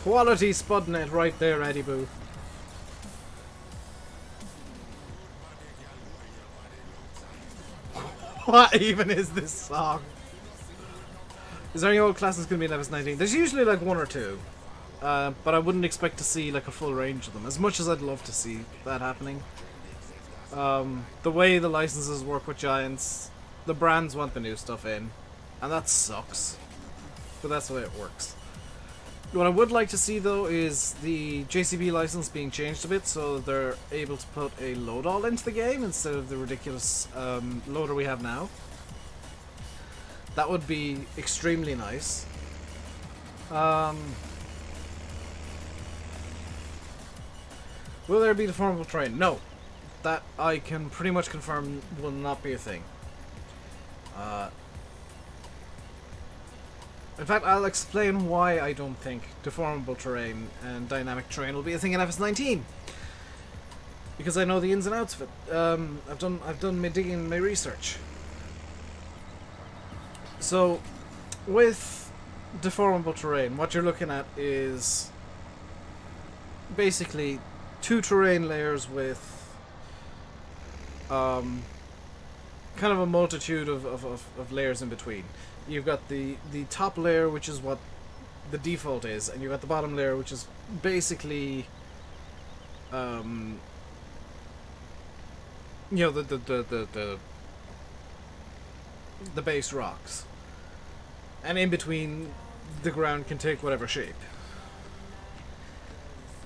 Quality Spudnet right there, Eddie Boo. What even is this song? Is there any old classes going to be in FS19? There's usually like one or two. But I wouldn't expect to see like a full range of them, as much as I'd love to see that happening. The way the licenses work with Giants, the brands want the new stuff in, and that sucks. But that's the way it works. What I would like to see though is the JCB license being changed a bit so they're able to put a load-all into the game instead of the ridiculous loader we have now. That would be extremely nice. Will there be deformable terrain? No. That I can pretty much confirm will not be a thing. In fact, I'll explain why I don't think deformable terrain and dynamic terrain will be a thing in FS19. Because I know the ins and outs of it. I've done my digging and my research. So, with deformable terrain, what you're looking at is basically 2 terrain layers with kind of a multitude of layers in between. You've got the top layer, which is what the default is, and you've got the bottom layer, which is basically you know, the base rocks, and in between the ground can take whatever shape.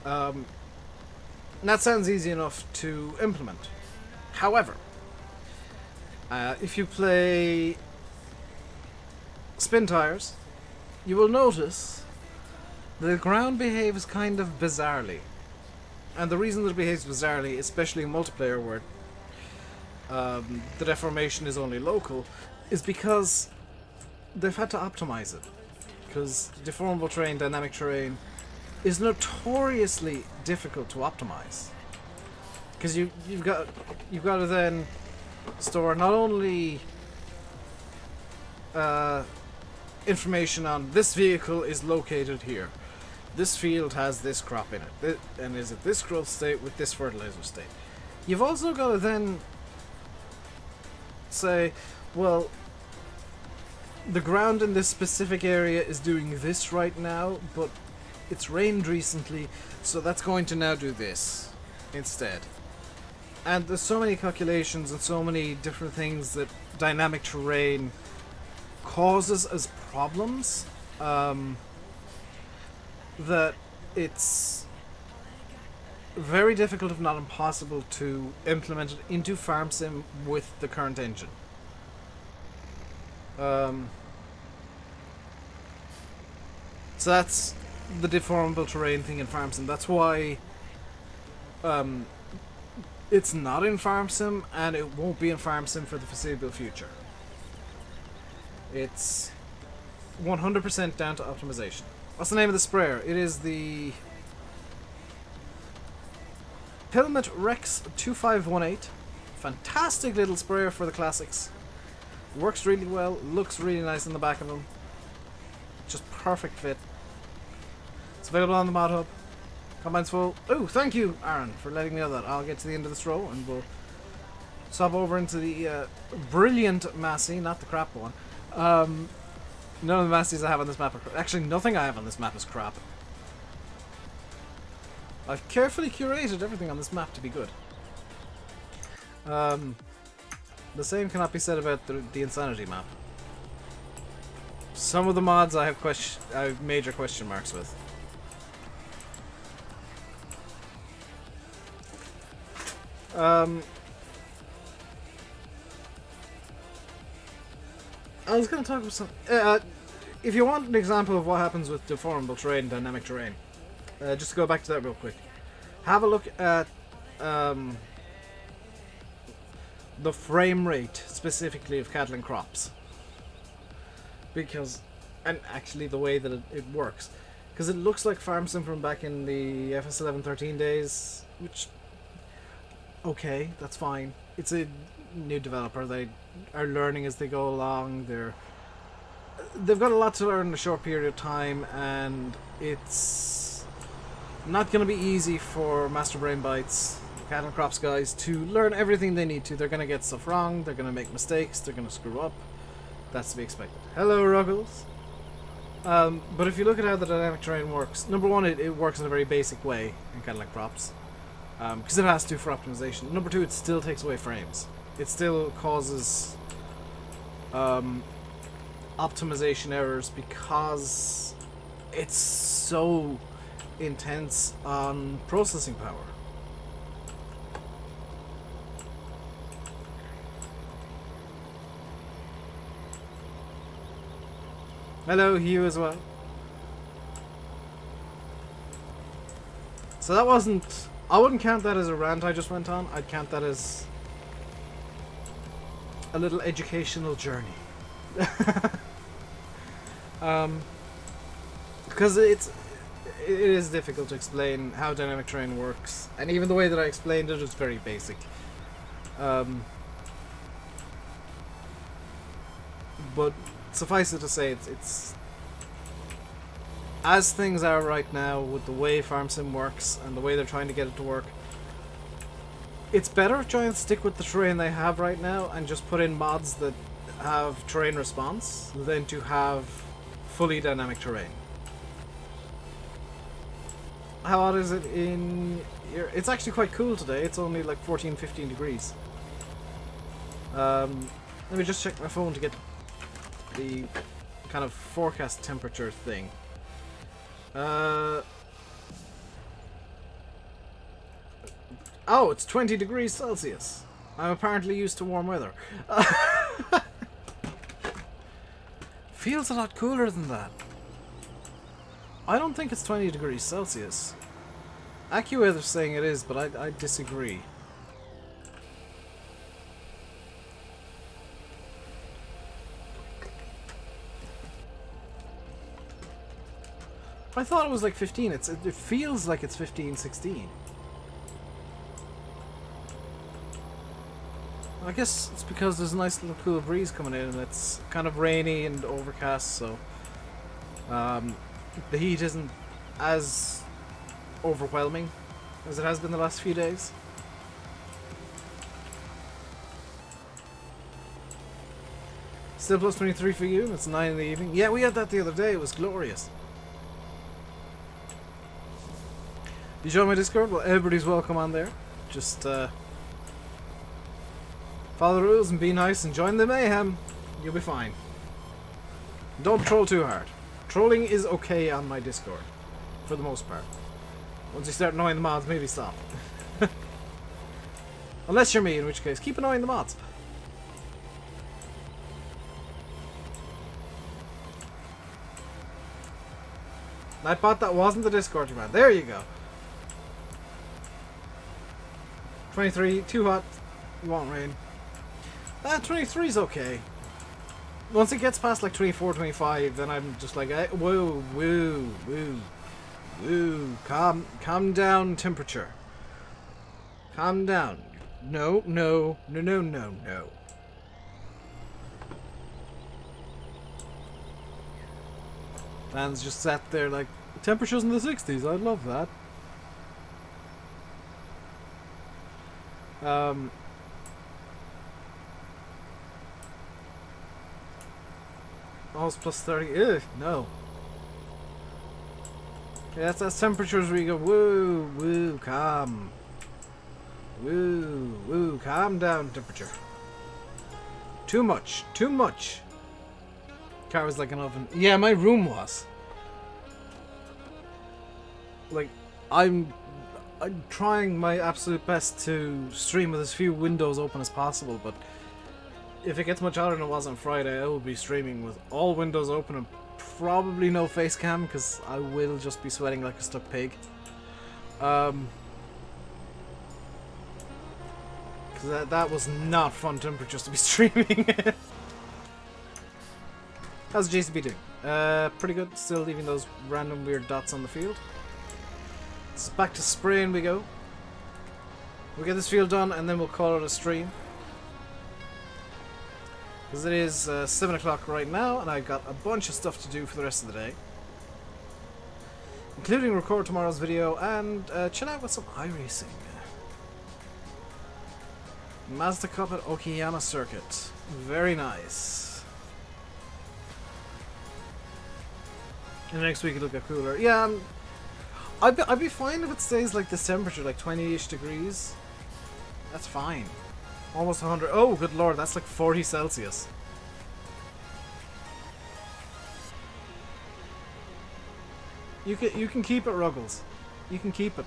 And that sounds easy enough to implement. However, if you play Spin Tires, you will notice the ground behaves kind of bizarrely. And the reason that it behaves bizarrely, especially in multiplayer where the deformation is only local, is because they've had to optimize it. Because deformable terrain, dynamic terrain is notoriously difficult to optimize. Because you've got to then store not only information on this vehicle is located here, this field has this crop in it, and is it this growth state with this fertilizer state. You've also got to then say, well, the ground in this specific area is doing this right now, but it's rained recently, so that's going to now do this instead. And there's so many calculations and so many different things that dynamic terrain causes as problems, that it's very difficult, if not impossible, to implement it into Farm Sim with the current engine. So that's the deformable terrain thing in Farm Sim. That's why it's not in Farm Sim, and it won't be in Farm Sim for the foreseeable future. It's 100% down to optimization. What's the name of the sprayer? It is the Pilmet Rex 2518. Fantastic little sprayer for the classics. Works really well, looks really nice in the back of them. Just perfect fit. It's available on the mod hub. Combine's full. Oh, thank you, Aaron, for letting me know that. I'll get to the end of this row and we'll swap over into the brilliant Massey, not the crap one. None of the Masseys I have on this map are crap. Actually, nothing I have on this map is crap. I've carefully curated everything on this map to be good. The same cannot be said about the Insanity map. Some of the mods I have major question marks with. I was going to talk about some... if you want an example of what happens with deformable terrain, dynamic terrain, just to go back to that real quick. Have a look at the frame rate, specifically of cattle and crops. Because... and actually the way that it works. Because it looks like Farm Sim from back in the FS11-13 days, which... okay, that's fine. It's a new developer. They are learning as they go along. They've got a lot to learn in a short period of time, and it's not going to be easy for Master Brain Bites, Cattle and Crops guys, to learn everything they need to. They're going to get stuff wrong. They're going to make mistakes. They're going to screw up. That's to be expected. Hello, Ruggles. But if you look at how the dynamic terrain works, number one, it works in a very basic way, and kind of like props, because it has to for optimization. Number two, it still takes away frames. It still causes optimization errors because it's so intense on processing power. Hello, Hugh, as well. So that wasn't... I wouldn't count that as a rant I just went on. I'd count that as a little educational journey. Because it is difficult to explain how dynamic terrain works, and even the way that I explained it is very basic. But suffice it to say, it's as things are right now with the way Farm Sim works and the way they're trying to get it to work. It's better if Giants stick with the terrain they have right now and just put in mods that have terrain response than to have fully dynamic terrain. How hot is it in here? It's actually quite cool today. It's only like 14-15 degrees. Let me just check my phone to get the kind of forecast temperature thing. Oh, it's 20 degrees Celsius. I'm apparently used to warm weather. Feels a lot cooler than that. I don't think it's 20 degrees Celsius. AccuWeather's saying it is, but I disagree. I thought it was like 15. It feels like it's 15, 16. I guess it's because there's a nice little cool breeze coming in and it's kind of rainy and overcast, so the heat isn't as overwhelming as it has been the last few days. Still plus 23 for you. It's 9 in the evening. Yeah, we had that the other day. It was glorious. You join my Discord? Well, everybody's welcome on there. Just follow the rules and be nice and join the mayhem. You'll be fine. Don't troll too hard. Trolling is okay on my Discord, for the most part. Once you start annoying the mods, maybe stop. Unless you're me, in which case, keep annoying the mods. Nightbot, that wasn't the Discord you meant. There you go. 23, too hot. You want rain. 23 is okay. Once it gets past like 24, 25, then I'm just like, woo, woo, woo, woo. Calm down, temperature. Calm down. No, no, no, no, no, no. Dan's just sat there like, temperature's in the 60s. I'd love that. Oh, it's plus 30. Ugh, no. Yeah, that's temperatures where you go, woo, woo, calm. Woo, woo, calm down, temperature. Too much, too much. Car was like an oven. Yeah, my room was. Like, I'm trying my absolute best to stream with as few windows open as possible, but if it gets much hotter than it was on Friday, I will be streaming with all windows open and probably no face cam, because I will just be sweating like a stuck pig. Because that was not fun temperatures to be streaming. How's JCB doing? Pretty good. Still leaving those random weird dots on the field. So back to spraying we go. We'll get this field done and then we'll call it a stream. Because it is 7 o'clock right now and I've got a bunch of stuff to do for the rest of the day. Including record tomorrow's video and chill out with some iRacing. Mazda Cup at Okayama Circuit. Very nice. And next week it'll get cooler. Yeah, I'd be fine if it stays like this temperature, like 20-ish degrees. That's fine. Almost 100. Oh, good lord, that's like 40 Celsius. You can keep it, Ruggles. You can keep it.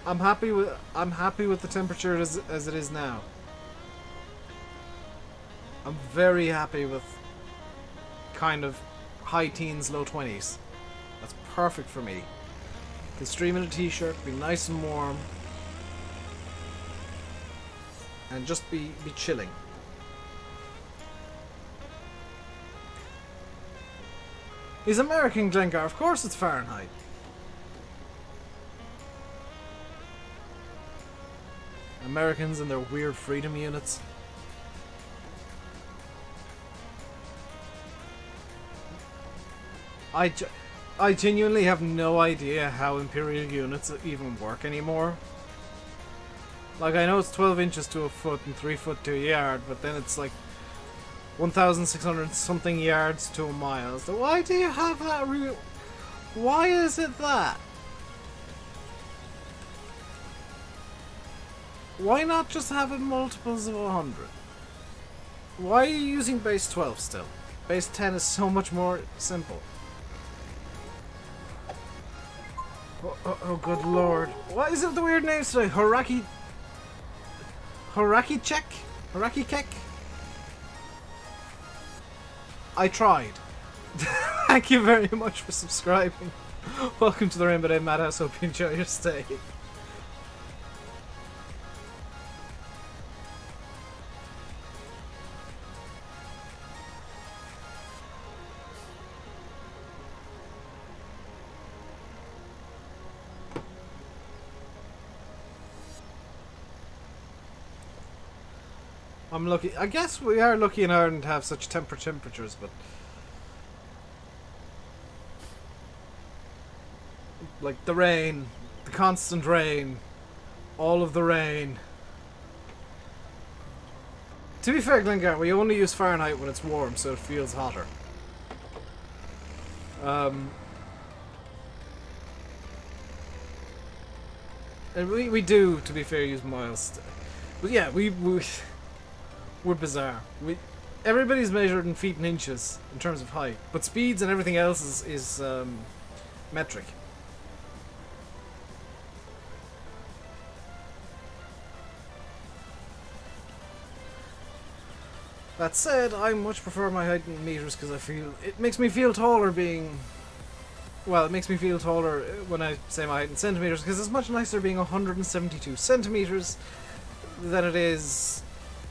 I'm happy with the temperature as it is now. I'm very happy with kind of high teens, low 20s. That's perfect for me. Can stream in a t-shirt, be nice and warm, and just be chilling. He's American, Glengar. Of course it's Fahrenheit. Americans and their weird freedom units. I genuinely have no idea how Imperial units even work anymore. Like, I know it's 12 inches to a foot and 3 foot to a yard, but then it's like 1,600 something yards to a mile. So why do you have that real? Why is it that? Why not just have it multiples of 100? Why are you using base 12 still? Base 10 is so much more simple. Oh, good lord. What is it the weird names today? Haraki Check? Haraki Kek? I tried. Thank you very much for subscribing. Welcome to the RainbowDave Madhouse. Hope you enjoy your stay. I'm lucky. I guess we are lucky in Ireland to have such temperatures, but like the rain, the constant rain, all of the rain. To be fair, Glengar, we only use Fahrenheit when it's warm, so it feels hotter. And we do, to be fair, use miles. But yeah, we're bizarre. Everybody's measured in feet and inches in terms of height, but speeds and everything else is metric. That said, I much prefer my height in meters because I feel it makes me feel taller being. Well, it makes me feel taller when I say my height in centimeters because it's much nicer being 172 centimeters than it is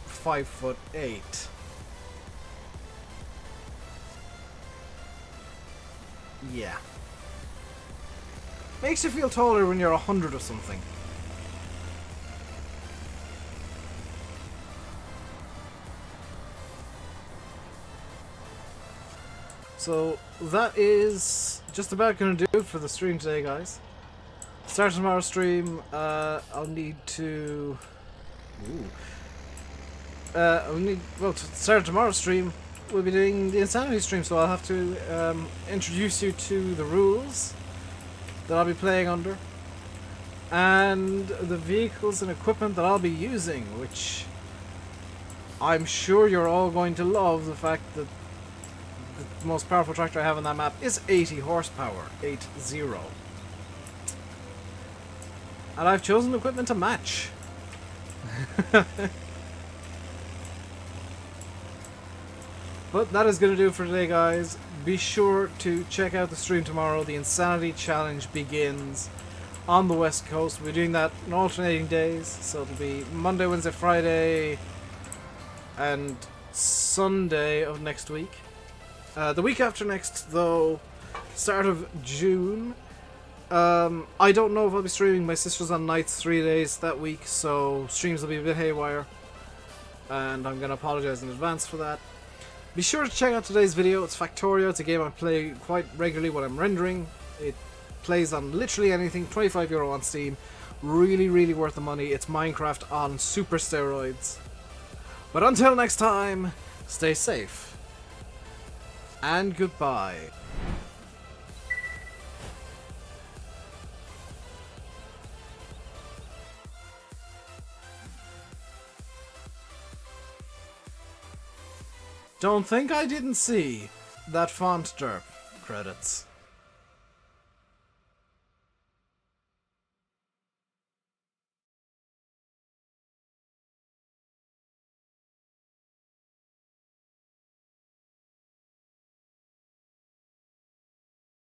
5'8". Yeah. Makes you feel taller when you're 100 or something. So that is just about going to do it for the stream today, guys. Start tomorrow's stream. I'll need to. Well, to start tomorrow's stream, we'll be doing the Insanity stream, so I'll have to introduce you to the rules that I'll be playing under and the vehicles and equipment that I'll be using, which I'm sure you're all going to love. The fact that the most powerful tractor I have on that map is 80 horsepower, 80. And I've chosen equipment to match. But that is going to do it for today, guys. Be sure to check out the stream tomorrow. The Insanity Challenge begins on the West Coast. We're doing that in alternating days. So it'll be Monday, Wednesday, Friday, and Sunday of next week. The week after next, though, start of June. I don't know if I'll be streaming. My sister's on nights 3 days that week, so streams will be a bit haywire. And I'm going to apologize in advance for that. Be sure to check out today's video. It's Factorio. It's a game I play quite regularly when I'm rendering. It plays on literally anything. €25 on Steam. Really, really worth the money. It's Minecraft on super steroids. But until next time, stay safe. And goodbye. Don't think I didn't see that font derp credits.